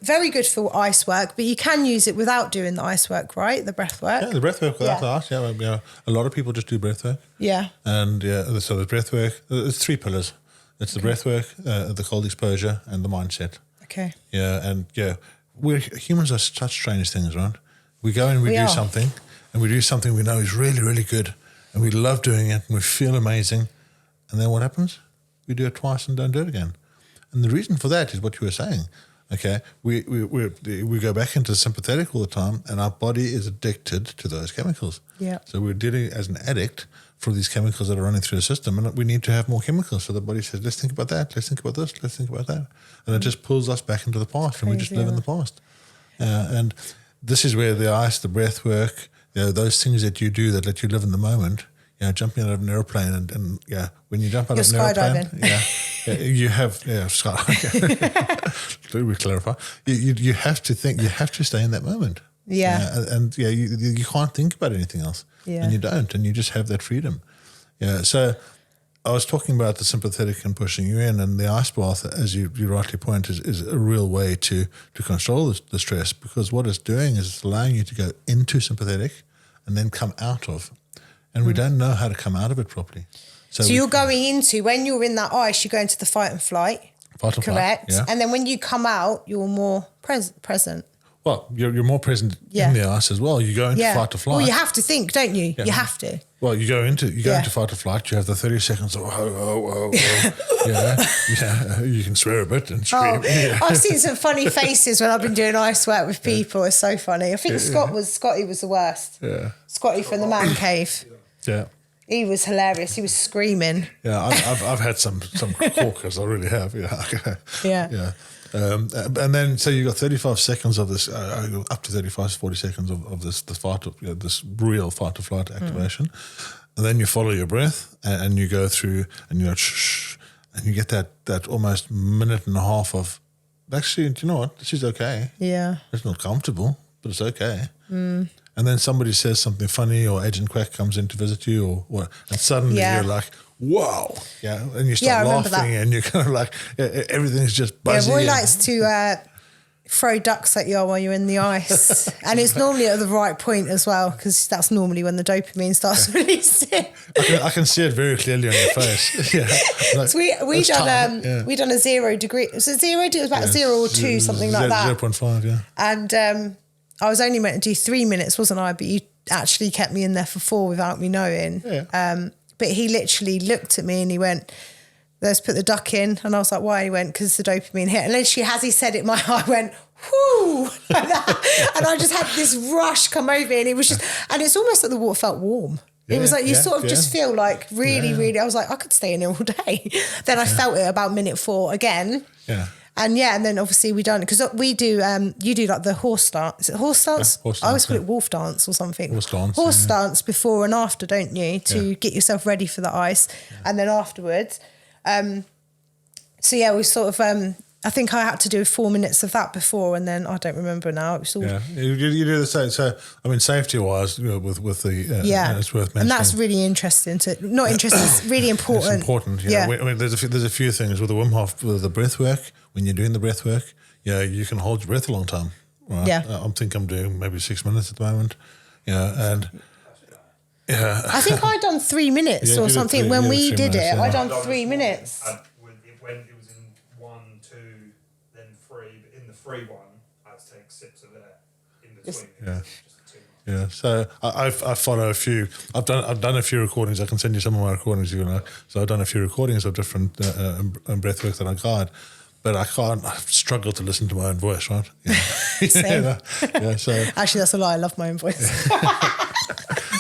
very good for ice work, but you can use it without doing the ice work, right? The breath work. Yeah, the breath work without the ice. Yeah, a lot of people just do breath work. Yeah. And so the breath work, it's 3 pillars. It's the breath work, the cold exposure, and the mindset. Okay. Yeah, and humans are such strange things, right? We go and we do something, and we do something we know is really, really good. and we love doing it, and we feel amazing. And then what happens? We do it twice and don't do it again. And the reason for that is what you were saying. Okay, we go back into sympathetic all the time, and our body is addicted to those chemicals. Yeah. So we're dealing as an addict for these chemicals that are running through the system, and we need to have more chemicals. So the body says, let's think about that, let's think about this, let's think about that. And it just pulls us back into the past, and we just live in the past. And this is where the ice, the breath work, those things that you do that let you live in the moment, jumping out of an airplane and when you jump out of an airplane, you have, skydiving. Let me clarify. You have to think, you have to stay in that moment. Yeah. You can't think about anything else. Yeah. And you don't, and you just have that freedom. Yeah. So I was talking about the sympathetic and pushing you in, and the ice bath, as you rightly point, is a real way to control the stress, because what it's doing is it's allowing you to go into sympathetic and then come out of. And we don't know how to come out of it properly. So you're going into, when you're in that ice, you go into the fight and flight. Fight and correct? Flight, yeah. And then when you come out, you're more present. Well, you're more present in the ice as well. You go into fight or flight. Well, you have to think, don't you? You have to. Well, you go into fight or flight. You have the 30 seconds of you can swear a bit and scream. I've seen some funny faces when I've been doing ice work with people. It's so funny. I think Scotty was the worst. Yeah. Scotty from the Man Cave. Yeah. He was hilarious. He was screaming. Yeah, I've had some corkers. I really have. Yeah. And then so you got 35 seconds of this, up to 35 to 40 seconds of this this real fight or flight activation, and then you follow your breath and you go through and you go shh, and you get that almost minute and a half of actually, do you know what? This is okay. Yeah, it's not comfortable, but it's okay. And then somebody says something funny, or Agent Quack comes in to visit you, or what, and suddenly you're like, wow. Yeah. And you start laughing and you're kind of like, everything's just buzzing. Yeah, Roy likes to throw ducks at you while you're in the ice. And it's normally at the right point as well, because that's normally when the dopamine starts releasing. I can see it very clearly on your face. Yeah. Like, so we done a 0 degree. Was it 0? It was about 0 or 2, something like that. 0.5, yeah. And I was only meant to do 3 minutes, wasn't I? But you actually kept me in there for 4 without me knowing. Yeah. But he literally looked at me and he went, let's put the duck in. And I was like, why? He went, because the dopamine hit. And literally, as he said it, my heart went, whoo, like that. And I just had this rush come over me, and it was just, and it's almost like the water felt warm. It was like, you sort of just feel like really, I was like, I could stay in there all day. Then I felt it about minute 4 again. Yeah. And then obviously we done, because we do, you do like the horse dance. Is it horse dance? Horse dance, I always call it wolf dance or something. Horse dance before and after, don't you? To get yourself ready for the ice. Yeah. And then afterwards. We sort of, I think I had to do 4 minutes of that before, and then I don't remember now. It was all... Yeah, you do the same. So, I mean, safety-wise, with the... and it's worth mentioning. And that's really interesting. Not interesting, it's really important. It's important, yeah. I mean, there's a few things with the Wim Hof, with the breath work. When you're doing the breath work, you can hold your breath a long time. Right? Yeah. I think I'm doing maybe 6 minutes at the moment. And... Yeah. I think I done 3 minutes or something. When we did it, I done 3 minutes. When it was in 1, 2, then 3, but in the 3 one, I had to take sips of air in between. Yeah, so I follow a few. I've done a few recordings. I can send you some of my recordings, So I've done a few recordings of different breathwork that I guide, but I struggle to listen to my own voice, right? Yeah. Same. So actually, that's a lie. I love my own voice.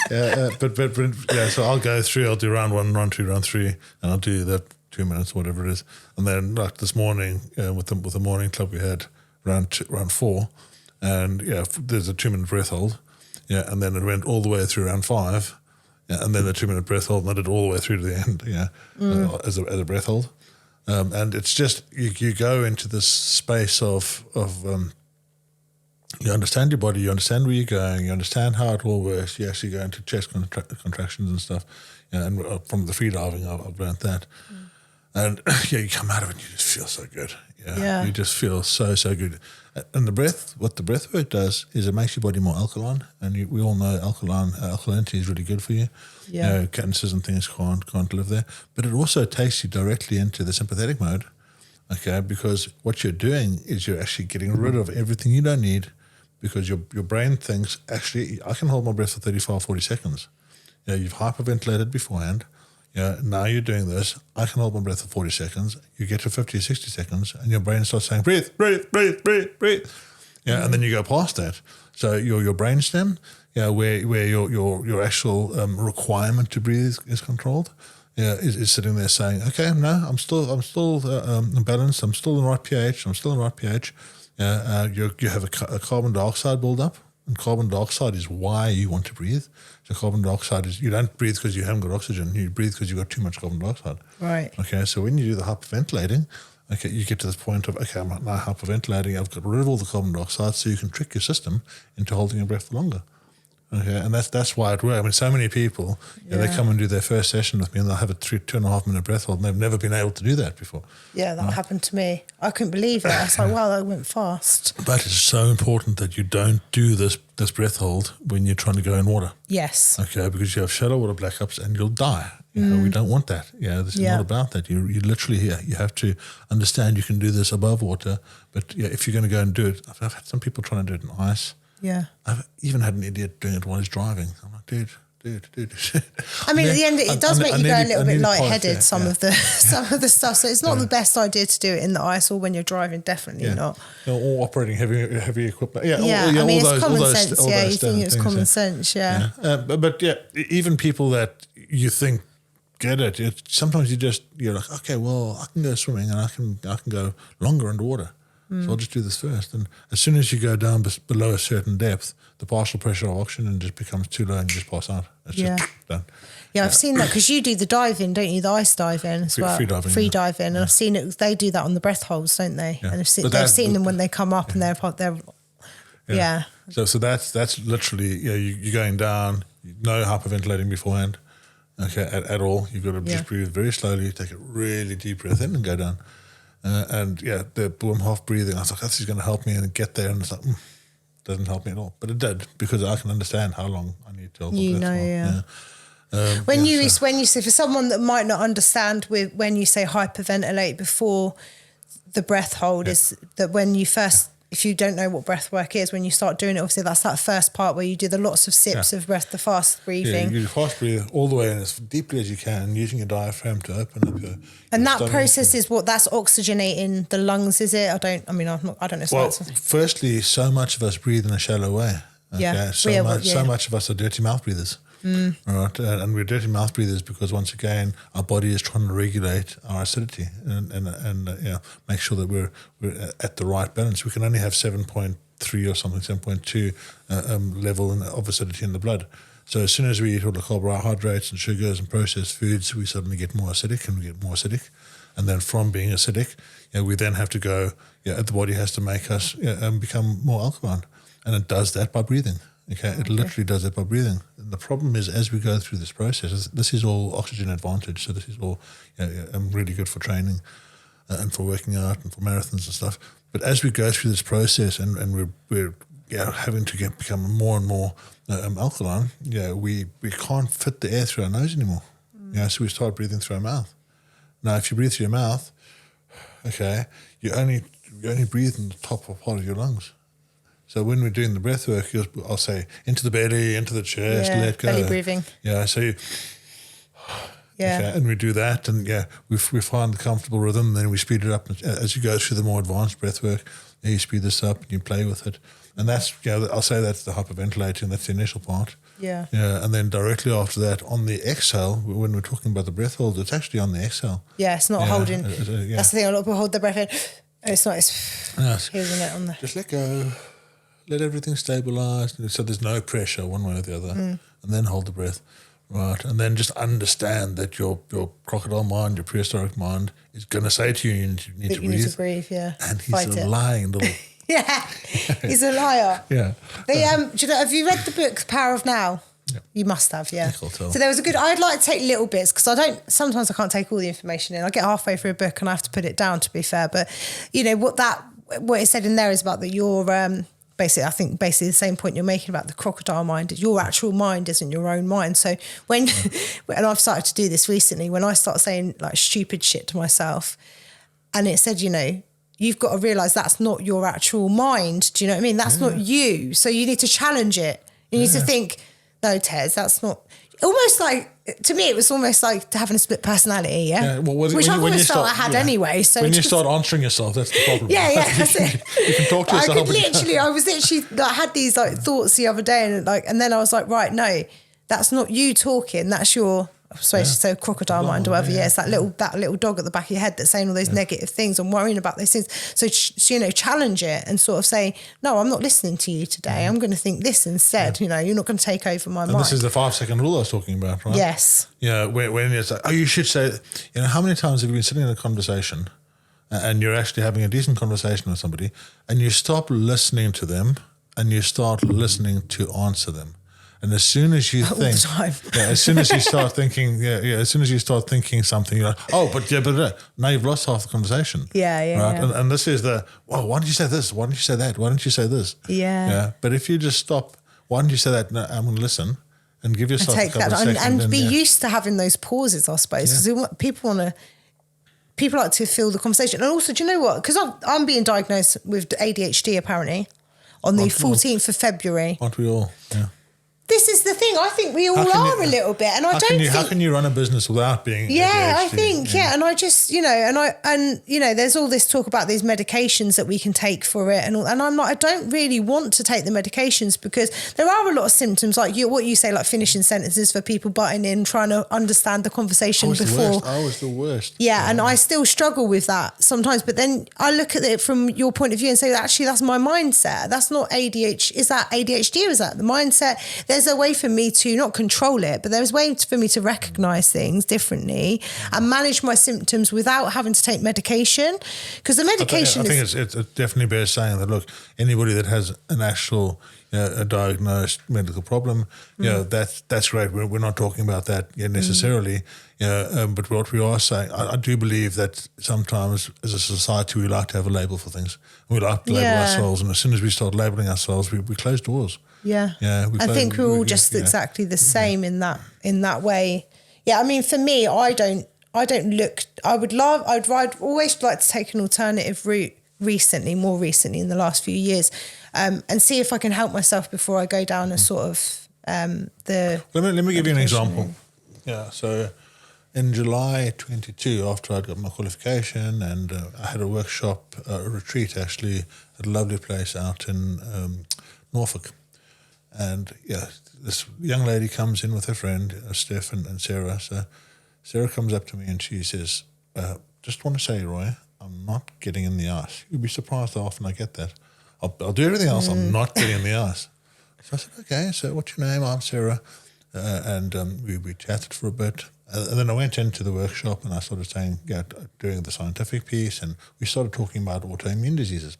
But so I'll go through. I'll do round 1, round 2, round 3, and I'll do that 2 minutes, whatever it is. And then like this morning with the morning club, we had round 4, and there's a 2-minute breath hold. Yeah, and then it went all the way through round 5, and then the 2-minute breath hold, and I did it all the way through to the end. As a breath hold, and it's just you go into this space of you understand your body, you understand where you're going, you understand how it all works. You actually go into chest contractions and stuff. And from the free diving, I've learned that. And you come out of it and you just feel so good. You just feel so good. And what the breath work does is it makes your body more alkaline. And we all know alkalinity is really good for you. Yeah. Cancers and things can't live there. But it also takes you directly into the sympathetic mode. Okay, because what you're doing is you're actually getting rid of everything you don't need, because your brain thinks, actually, I can hold my breath for 35, 40 seconds. You've hyperventilated beforehand. Now you're doing this. I can hold my breath for 40 seconds. You get to 50 or 60 seconds, and your brain starts saying, breathe, breathe, breathe, breathe, breathe. And then you go past that. So your brainstem, where your actual requirement to breathe is controlled, is sitting there saying, okay, no, I'm still balanced. I'm still in the right pH. I'm still in the right pH. You have a carbon dioxide buildup, and carbon dioxide is why you want to breathe. So carbon dioxide is, you don't breathe because you haven't got oxygen. You breathe because you've got too much carbon dioxide. Right. Okay, so when you do the hyperventilating, okay, you get to this point of, okay, I'm now hyperventilating. I've got rid of all the carbon dioxide, so you can trick your system into holding your breath for longer. Okay, and that's why it works. I mean, so many people, they come and do their first session with me, and they'll have a 2.5 minute breath hold, and they've never been able to do that before. Yeah, that happened to me. I couldn't believe it. I was like, wow, that went fast. But it's so important that you don't do this breath hold when you're trying to go in water. Yes. Okay, because you have shallow water backups and you'll die. We don't want that. This is not about that. You literally here. You have to understand you can do this above water, but if you're going to go and do it, I've had some people trying to do it in ice. Yeah. I've even had an idiot doing it while he's driving. I'm like, dude. I mean, at the end, it does make you go a little bit lightheaded, some of the stuff. So it's not the best idea to do it in the ice or when you're driving, definitely not. Or operating heavy equipment. I mean, it's common sense. You think it's common sense, But even people that you think get it, sometimes you're like, okay, well, I can go swimming and I can go longer underwater. So I'll just do this first. And as soon as you go down below a certain depth, the partial pressure of oxygen just becomes too low and you just pass out. It's just done. Yeah, I've seen that because you do the diving, don't you? The ice diving as well. Free diving. And I've seen it. They do that on the breath holds, don't they? Yeah. And they've seen them when they come up and they're So that's literally, you're going down, no hyperventilating beforehand, okay, at all. You've got to just breathe very slowly, take a really deep breath in and go down. The Wim Hof breathing, I was like, this is going to help me and get there. And it's like, doesn't help me at all. But it did, because I can understand how long I need to hold the breath for. When you say, for someone that might not understand when you say hyperventilate before the breath hold, is that when you first, if you don't know what breath work is, when you start doing it, obviously that's that first part where you do the lots of sips of breath, the fast breathing. You fast breathe all the way in as deeply as you can, using your diaphragm to open up your and that process is that's oxygenating the lungs, is it? I don't know. Well, firstly, so much of us breathe in a shallow way. Okay? So much of us are dirty mouth breathers. Right, and we're dirty mouth breathers because, once again, our body is trying to regulate our acidity and make sure that we're at the right balance. We can only have 7.3 or something, 7.2 level of acidity in the blood. So as soon as we eat all the carbohydrates and sugars and processed foods, we suddenly get more acidic, and we get more acidic. And then from being acidic, we then have to go, the body has to make us become more alkaline. And it does that by breathing. Okay, it literally does it by breathing. And the problem is, as we go through this process, this is all oxygen advantage. So this is all really good for training and for working out and for marathons and stuff. But as we go through this process and we're having to become more and more alkaline, we can't fit the air through our nose anymore. So we start breathing through our mouth. Now, if you breathe through your mouth, okay, you only breathe in the top part of your lungs. So when we're doing the breath work, I'll say into the belly, into the chest, let go. Belly breathing. So you, okay, and we do that, and we find the comfortable rhythm. Then we speed it up as you go through the more advanced breath work. You speed this up and you play with it, and that's I'll say that's the hyperventilating. That's the initial part. And then directly after that, on the exhale, when we're talking about the breath hold, it's actually on the exhale. Yeah, it's not holding. That's the thing. A lot of people hold their breath in. It's not. It's isn't it on the. Just let go. Let everything stabilize, so there's no pressure one way or the other, and then hold the breath, right? And then just understand that your crocodile mind, your prehistoric mind, is going to say to you, you need to breathe. And he's a lying little. He's a liar. Do you know? Have you read the book The Power of Now? Yeah. You must have, So there was I'd like to take little bits because sometimes I can't take all the information in. I get halfway through a book and I have to put it down, to be fair. But what it said in there is about that you're. Basically, I think the same point you're making about the crocodile mind. Your actual mind isn't your own mind. So and I've started to do this recently, when I start saying like stupid shit to myself, and it said, you've got to realise that's not your actual mind. Do you know what I mean? That's not you. So you need to challenge it. You need to think, no, Tez, that's not. almost like, to me, it was almost like having a split personality, Yeah, well, which I've always felt I had anyway. So when you just- start answering yourself, that's the problem. yeah, that's it. You can talk to I yourself. could but you literally, I was literally, I had these like thoughts the other day, and then I was like, right, no, that's not you talking. That's your, I suppose you say crocodile mind or whatever. Yeah, it's that little dog at the back of your head that's saying all those negative things and worrying about those things. So challenge it and sort of say, no, I'm not listening to you today. I'm going to think this instead. You're not going to take over my mind. This is the 5-second rule I was talking about, right? Yes. When it's like, you should say, how many times have you been sitting in a conversation and you're actually having a decent conversation with somebody and you stop listening to them and you start listening to answer them. And as soon as you All the time. as soon as you start thinking, as soon as you start thinking something, you're like, but now you've lost half the conversation. Yeah. Right? And this is why didn't you say this? Why didn't you say that? Why didn't you say this? Yeah. But if you just stop, why didn't you say that? No, I'm going to listen and give yourself Take a couple that of seconds. and be used to having those pauses, I suppose, because people like to feel the conversation. And also, do you know what? Because I'm being diagnosed with ADHD apparently on the 14th of February. Aren't we all? Yeah. This is the thing. I think we all are a little bit, and I don't think. How can you run a business without being? Yeah, ADHD? I think and I just there's all this talk about these medications that we can take for it, and I'm like, I don't really want to take the medications because there are a lot of symptoms like what you say, like finishing sentences for people butting in, trying to understand the conversation before. I was the worst. Yeah, and I still struggle with that sometimes. But then I look at it from your point of view and say, actually, that's my mindset. That's not ADHD. Is that ADHD or is that the mindset? There's a way for me to not control it, but there's ways for me to recognise things differently and manage my symptoms without having to take medication. Because the medication I think it's definitely bears saying that, look, anybody that has an actual a diagnosed medical problem, that's great. We're not talking about that necessarily. But what we are saying, I do believe that sometimes as a society we like to have a label for things. We like to label ourselves, and as soon as we start labelling ourselves, we close doors. Yeah. I think we're all just exactly the same in that way. Yeah, I mean, for me, I'd always like to take an alternative route more recently in the last few years, and see if I can help myself before I go down a sort of the. Let me give you an example. Yeah, so in July 22, after I'd got my qualification, and I had a workshop, a retreat actually, at a lovely place out in Norfolk. And this young lady comes in with her friend, Steph and Sarah. So Sarah comes up to me and she says, just want to say, Roy, I'm not getting in the ice. You'd be surprised how often I get that. I'll do everything else, I'm not getting in the ice. So I said, okay, so what's your name? I'm Sarah. And we chatted for a bit. And then I went into the workshop and I started saying, doing the scientific piece, and we started talking about autoimmune diseases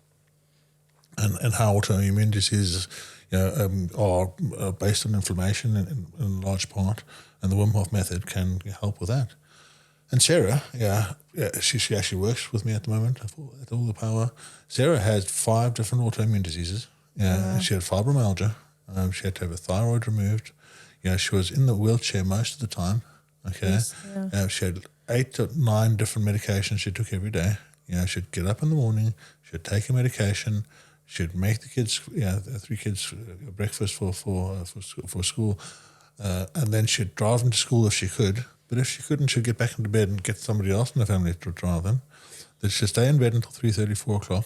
and how autoimmune diseases are based on inflammation in large part, and the Wim Hof method can help with that. And Sarah, she actually works with me at the moment at All the Power. Sarah has 5 different autoimmune diseases. She had fibromyalgia. She had to have her thyroid removed. She was in the wheelchair most of the time. Okay, yes, she had 8 to 9 different medications she took every day. She'd get up in the morning. She'd take a medication. She'd make the kids, 3 kids, breakfast for school, and then she'd drive them to school if she could. But if she couldn't, she'd get back into bed and get somebody else in the family to drive them. Then she'd stay in bed until 3:30, 4 o'clock.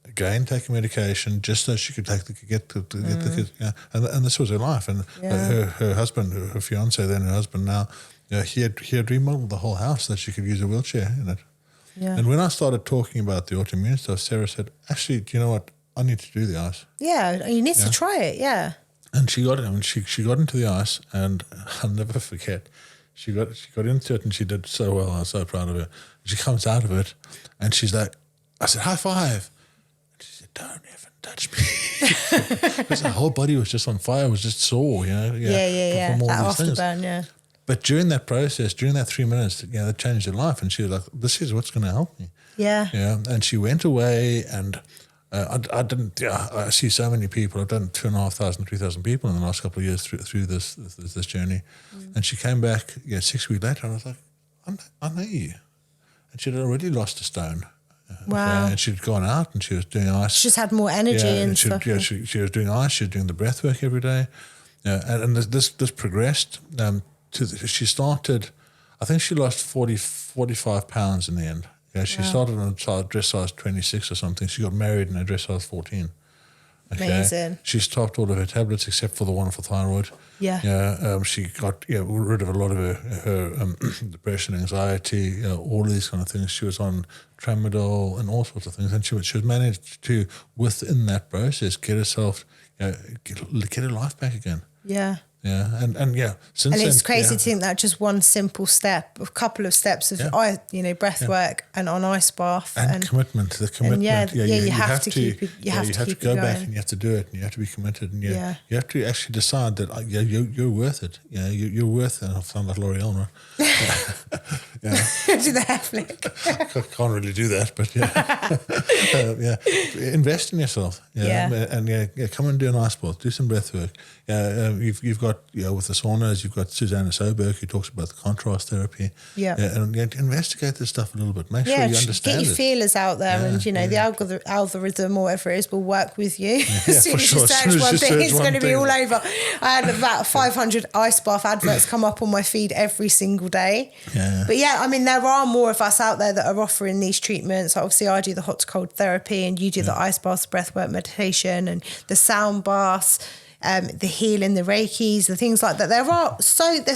Again, take a medication just so she could get the kids. Yeah, and this was her life. And her husband, her fiance, then her husband now, he had remodeled the whole house so that she could use a wheelchair in it. Yeah. And when I started talking about the autoimmune stuff, Sarah said, actually, do you know what? I need to do the ice. Yeah, you need to try it, yeah. And she got it. I mean, she got into the ice, and I'll never forget. She got into it, and she did so well. I was so proud of her. She comes out of it, and she's like, I said, high five. And she said, don't even touch me. Because her whole body was just on fire, was just sore, Yeah. From all that these things. afterburn, yeah. But during that process, during that 3 minutes, that changed her life. And she was like, this is what's going to help me. Yeah. Yeah. And she went away, and I see so many people. I've done 2,500, 3,000 people in the last couple of years through this journey. And she came back 6 weeks later, and I was like, I know you. And she'd already lost a stone. Wow. And she'd gone out and she was doing ice. She just had more energy and stuff. She was doing ice. She was doing the breath work every day. And this progressed. She started, I think she lost 45 pounds in the end. Yeah, she started on a dress size 26 or something. She got married in a dress size 14. Okay. Amazing. She stopped all of her tablets except for the one for thyroid. Yeah. She got rid of a lot of her depression, anxiety, all these kind of things. She was on tramadol and all sorts of things, and she was managed to, within that process, get herself, get her life back again. Yeah. Yeah, and since And then, it's crazy to think that just one simple step, a couple of steps of breath work and on ice bath and commitment. The commitment. You have to keep to go back and you have to do it, and you have to be committed, and you have to actually decide that you're worth it. You're worth it. I sound like L'Oreal, right? do the hair flick. Can't really do that, but invest in yourself. And come and do an ice bath, do some breath work. You've got with the saunas, you've got Susanna Soberg who talks about the contrast therapy. And investigate this stuff a little bit. Make sure you understand get your feelers out there, and the algorithm or whatever it is will work with you. As soon as you search one thing, it's going to be all over. I had about 500 ice bath adverts come up on my feed every single day. But I mean, there are more of us out there that are offering these treatments. Obviously, I do the hot to cold therapy, and you do the ice baths, breathwork, meditation, and the sound baths. The healing, the Reikis, the things like that. There's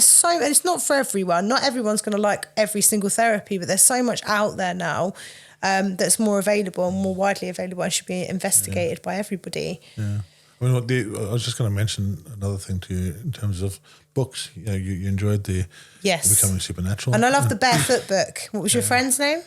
so, and it's not for everyone. Not everyone's going to like every single therapy, but there's so much out there now that's more available and more widely available and should be investigated by everybody. Yeah. I mean, I was just going to mention another thing to you in terms of books. You enjoyed the Becoming Supernatural. And I love the Barefoot book. What was your friend's name?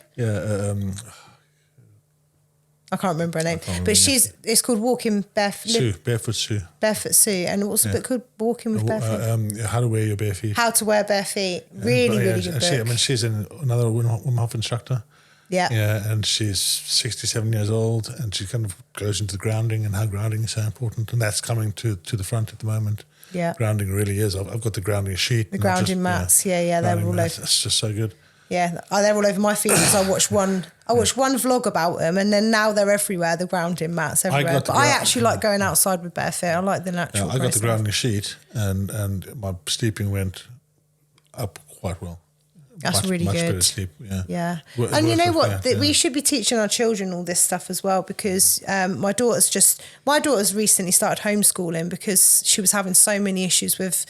I can't remember her name, but it's called Walking Barefoot. Sue, Barefoot Sue. Barefoot Sue, and what's the book called? Walking with Barefoot. How to Wear Your Bare Feet. How to Wear Bare Feet. Really good book. She's another Wim Hof instructor. Yeah. Yeah, and she's 67 years old, and she kind of goes into grounding and how grounding is so important, and that's coming to the front at the moment. Yeah. Grounding really is. I've got the grounding sheet. The grounding mats. They're all over. It's just so good. Yeah, they're all over my feed because I watched one vlog about them, and then now they're everywhere. The grounding mats everywhere. I actually like going outside with bare feet. I like the natural. I got the grounding sheet, and my sleeping went up quite well. That's really much good. Better sleep. Yeah. And you know what? We should be teaching our children all this stuff as well, because my daughter's recently started homeschooling because she was having so many issues with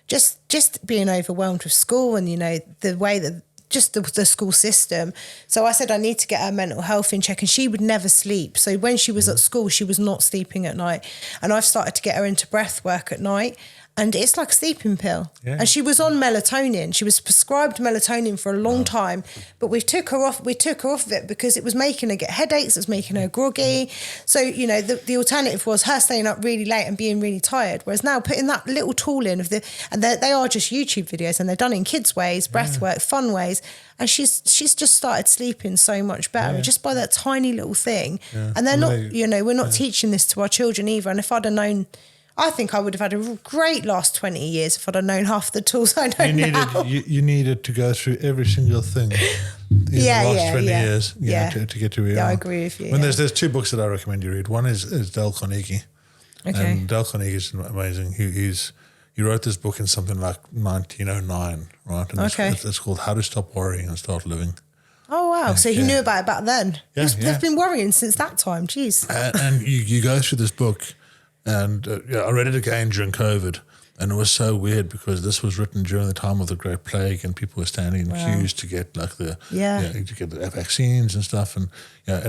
just being overwhelmed with school, and the way that. Just the school system. So I said I need to get her mental health in check, and she would never sleep. So when she was at school, she was not sleeping at night. And I've started to get her into breath work at night, and it's like a sleeping pill. Yeah. And she was on melatonin. She was prescribed melatonin for a long time, but we took her off of it because it was making her get headaches, it was making her groggy. So, the alternative was her staying up really late and being really tired. Whereas now putting that little tool in and they are just YouTube videos, and they're done in kids' ways, breath work, fun ways. And she's just started sleeping so much better just by that tiny little thing. Yeah. And they're not, we're not teaching this to our children either. And if I'd have known, I think I would have had a great last 20 years if I'd have known half the tools I know now. You needed to go through every single thing in the last 20 years to get to where you are. Yeah, I agree with you. There's two books that I recommend you read. One is Dale Carnegie. Okay. And Dale Carnegie is amazing. He wrote this book in something like 1909, right? And it's called How to Stop Worrying and Start Living. Oh, wow. So he knew about it back then. Yeah, They've been worrying since that time. Jeez. And you go through this book, and I read it again during COVID, and it was so weird because this was written during the time of the Great Plague, and people were standing in queues to get to get the vaccines and stuff, and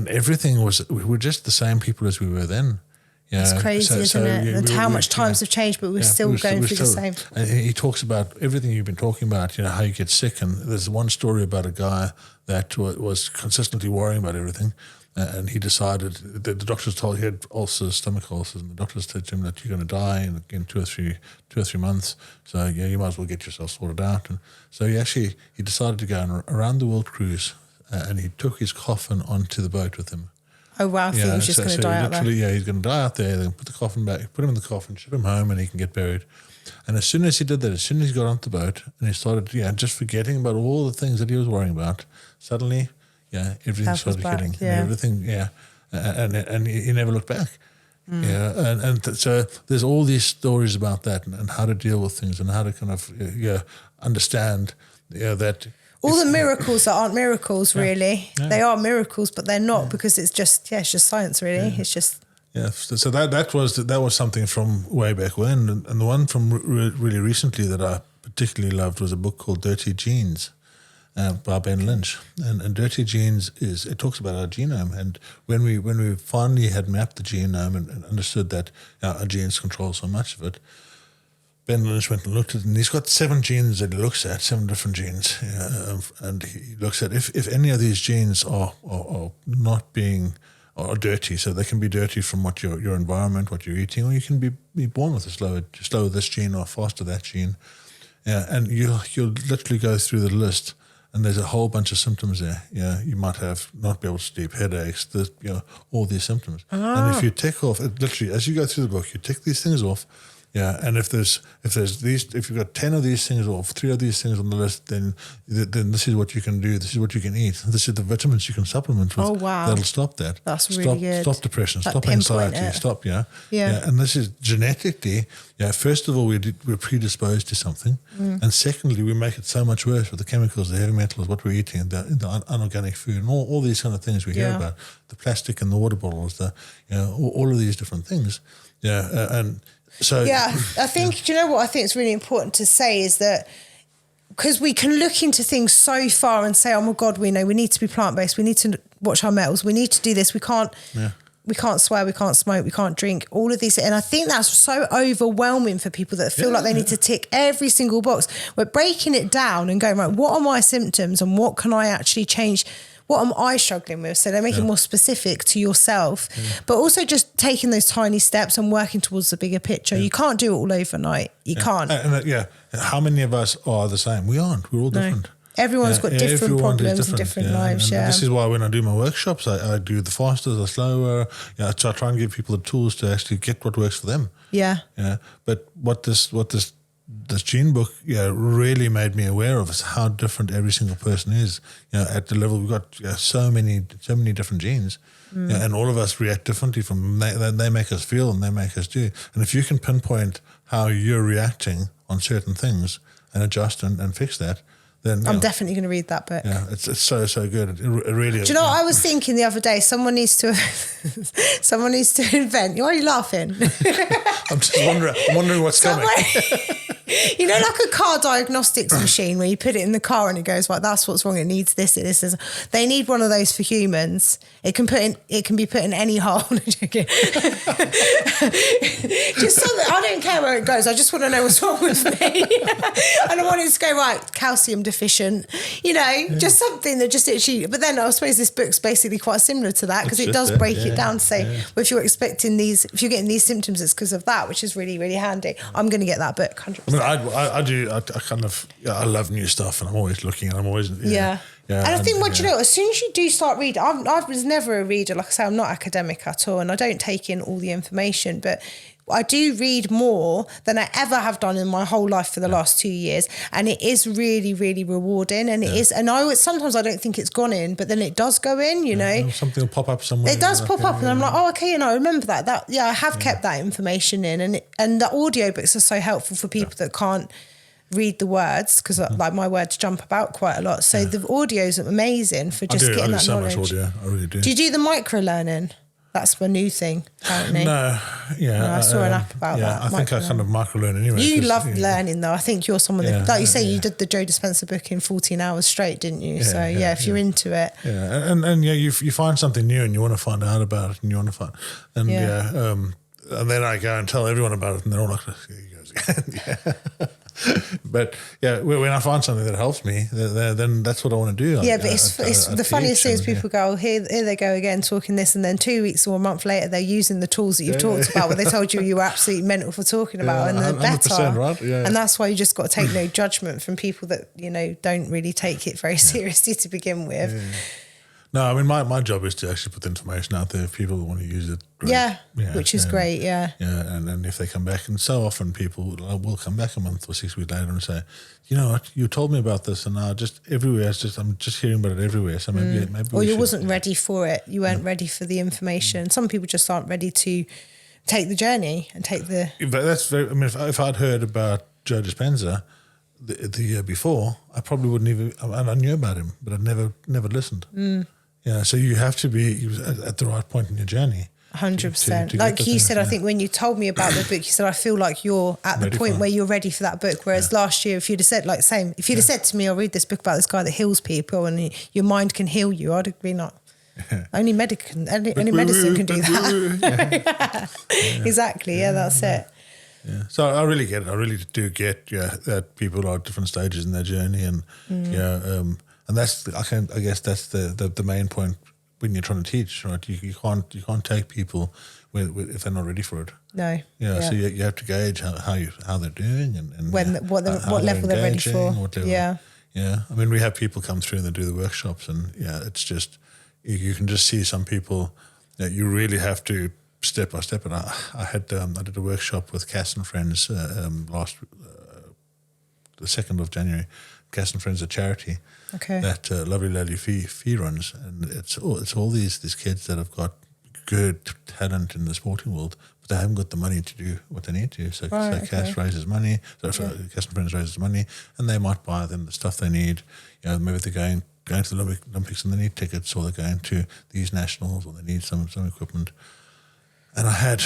everything we were just the same people as we were then. Yeah, it's crazy, isn't it? And how much times have changed, but we're still going through the same. And he talks about everything you've been talking about, how you get sick. And there's one story about a guy that was consistently worrying about everything. And he decided, the doctors told he had ulcers, stomach ulcers, and the doctors said to him that you're going to die in 2 or 3 months. So you might as well get yourself sorted out. And so he decided to go on a round the world cruise, and he took his coffin onto the boat with him. Oh, wow. I think he was just going to die out there. Yeah, he's going to die out there. Then put the coffin back, put him in the coffin, ship him home, and he can get buried. And as soon as he did that, as soon as he got onto the boat, and he started, just forgetting about all the things that he was worrying about, suddenly, everything started getting, everything, and he never looked back. Yeah, so there's all these stories about that and how to deal with things and how to kind of understand that all the miracles that aren't miracles, really. Yeah. They are miracles, but they're not because it's just science, really. It's just So that was something from way back when, and the one from really recently that I particularly loved was a book called Dirty Genes. By Ben Lynch, and Dirty Genes it talks about our genome, and when we finally had mapped the genome and understood that our genes control so much of it, Ben Lynch went and looked at it, and he's got 7 genes that he looks at, 7 different genes, and he looks at if any of these genes are not being or dirty, so they can be dirty from what your environment, what you're eating, or you can be born with a slower this gene or faster that gene, and you'll literally go through the list. And there's a whole bunch of symptoms there. Yeah, you might have not be able to sleep, headaches, all these symptoms. And if you tick off, literally, as you go through the book, you tick these things off. Yeah, and if you've got 10 of these things or 3 of these things on the list, then this is what you can do. This is what you can eat. This is the vitamins you can supplement with. Oh, wow. That'll stop that. That's really good. Stop depression. Like stop pinpoint anxiety. it. Stop. Yeah. Yeah. And this is genetically. Yeah. First of all, we're predisposed to something, and secondly, we make it so much worse with the chemicals, the heavy metals, what we're eating, the unorganic food, and all these kind of things we hear about. The plastic and the water bottles. All of these different things. Yeah. And so I think, do you know what I think is really important to say is that because we can look into things so far and say, oh my God, we know we need to be plant-based, we need to watch our metals, we need to do this, we can't swear, we can't smoke, we can't drink, all of these. And I think that's so overwhelming for people that feel like they need to tick every single box. We're breaking it down and going, right, what are my symptoms and what can I actually change? What am I struggling with? So they're making it more specific to yourself, but also just taking those tiny steps and working towards the bigger picture. You can't do it all overnight. You can't. And how many of us are the same? We aren't. We're all different. Everyone's got different everyone is problems and different lives. And this is why when I do my workshops, I do the faster, the slower. I try and give people the tools to actually get what works for them. Yeah. But what this gene book really made me aware of is how different every single person is. At the level we've got so many different genes, and all of us react differently from they make us feel and they make us do. And if you can pinpoint how you're reacting on certain things and adjust and fix that, then I'm definitely going to read that book. Yeah, it's so good. It really is. Do you know what I was thinking the other day? Someone needs to invent. Why are you laughing? I'm just wondering what's coming. You know, like a car diagnostics machine where you put it in the car and it goes, right, that's what's wrong. It needs this, this, this. They need one of those for humans. It can be put in any hole. Just something. I don't care where it goes. I just want to know what's wrong with me. And I want it to go, right, calcium deficient. Just something that just actually. But then I suppose this book's basically quite similar to that because it does break it down to say, well, if you're getting these symptoms, it's because of that, which is really, really handy. I'm going to get that book 100%. I love new stuff and I'm always looking and I'm always and I think as soon as you do start reading, I was never a reader. Like I say, I'm not academic at all and I don't take in all the information, but I do read more than I ever have done in my whole life for the last 2 years, and it is really, really rewarding. And it is, and sometimes I don't think it's gone in, but then it does go in. Something will pop up somewhere. It does pop up, and I'm like, oh, okay, I remember that. I have kept that information in, and the audiobooks are so helpful for people that can't read the words because like my words jump about quite a lot. So the audios are amazing for just getting that knowledge. I do so much audio. I really do. Do you do the micro learning? That's my new thing, apparently. No, I saw an app about that. I think I kind of micro-learn anyway. You love learning, though. I think you're someone that, like you say, you did the Joe Dispenza book in 14 hours straight, didn't you? If you're into it. Yeah, and you find something new and you want to find out about it and you want to find... And and then I go and tell everyone about it and they're all like, here he goes again. But when I find something that helps me, then that's what I want to do. But it's the funniest thing is people go, oh, here they go again talking this, and then 2 weeks or a month later they're using the tools that you've talked about what they told you were absolutely mental for talking about, and they're better. Right? Yeah. And that's why you just got to take no judgment from people that don't really take it very seriously to begin with. Yeah. No, I mean my job is to actually put the information out there if people want to use it. Great. Which is great. Yeah, and if they come back, and so often people will come back a month or 6 weeks later and say, you know what, you told me about this, and now just everywhere I'm just hearing about it everywhere. So maybe or you wasn't ready for it. You weren't ready for the information. Some people just aren't ready to take the journey and take the. But that's very. I mean, if I'd heard about Joe Dispenza the year before, I probably wouldn't even. I knew about him, but I'd never listened. Yeah, so you have to be at the right point in your journey. 100%. to Like get you the said, thing, I think when you told me about the book, you said, I feel like you're at the Ready point for where it. you're ready for that book. Whereas last year, if you'd have said, like, same, if you'd have said to me, I'll read this book about this guy that heals people and your mind can heal you, I'd have been like, only medicine can do that. Exactly. Yeah, that's it. Yeah. So I really get it. I really do get that people are at different stages in their journey, and and that's I guess that's the main point when you're trying to teach, right? You can't take people if they're not ready for it. No. Yeah. So you have to gauge how they're doing and What level they're ready for. What level, Yeah. Yeah. I mean, we have people come through and they do the workshops, and it's just you can just see some people that you really have to step by step. And I did a workshop with Cass and Friends last the 2nd of January. Cass and Friends, a charity that Lovely Lady Fee runs, and it's all these kids that have got good talent in the sporting world, but they haven't got the money to do what they need to. So Cass raises money. Cass and Friends raises money, and they might buy them the stuff they need. Maybe they're going to the Olympics and they need tickets, or they're going to these nationals, or they need some equipment. And I had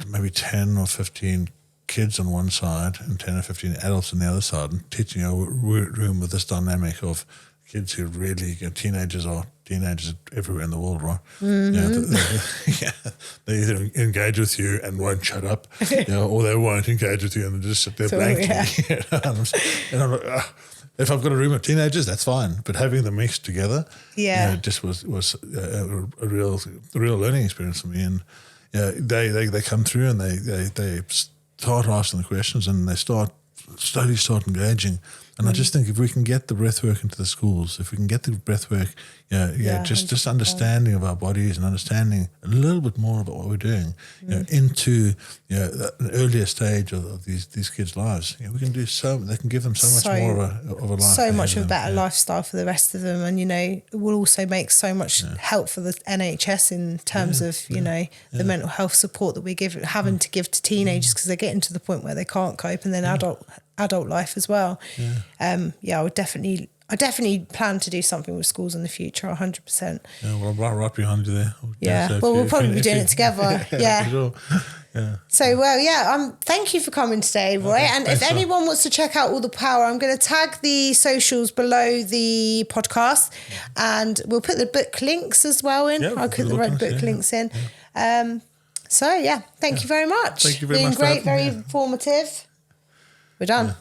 maybe 10 or 15 kids on one side and 10 or 15 adults on the other side, and teaching a room with this dynamic of kids who really, teenagers everywhere in the world, right? They either engage with you and won't shut up, or they won't engage with you and they just sit there blankly. And I'm like, if I've got a room of teenagers, that's fine. But having them mixed together, just was a real learning experience for me. And they come through and they start asking the questions, and they slowly start engaging. And I just think if we can get the breath work into the schools, if we can get the breath work, just understanding of our bodies and understanding a little bit more about what we're doing, into an earlier stage of these kids' lives, we can do they can give them so much more of a life. So much of a better lifestyle for the rest of them. And, it will also make so much help for the NHS in terms of, the mental health support that we're having to give to teenagers, because they're getting to the point where they can't cope, and then adult life as well. I definitely plan to do something with schools in the future, 100%. Yeah, well, I'm right behind you there. Yeah, well, we'll probably be doing it together. Yeah. Sure. Yeah. So, thank you for coming today, Roy. And if anyone wants to check out all the power, I'm going to tag the socials below the podcast, and we'll put the book links as well in. I'll put the red book links in. Thank you very much. Thank you very much. Been great, very informative. We're done.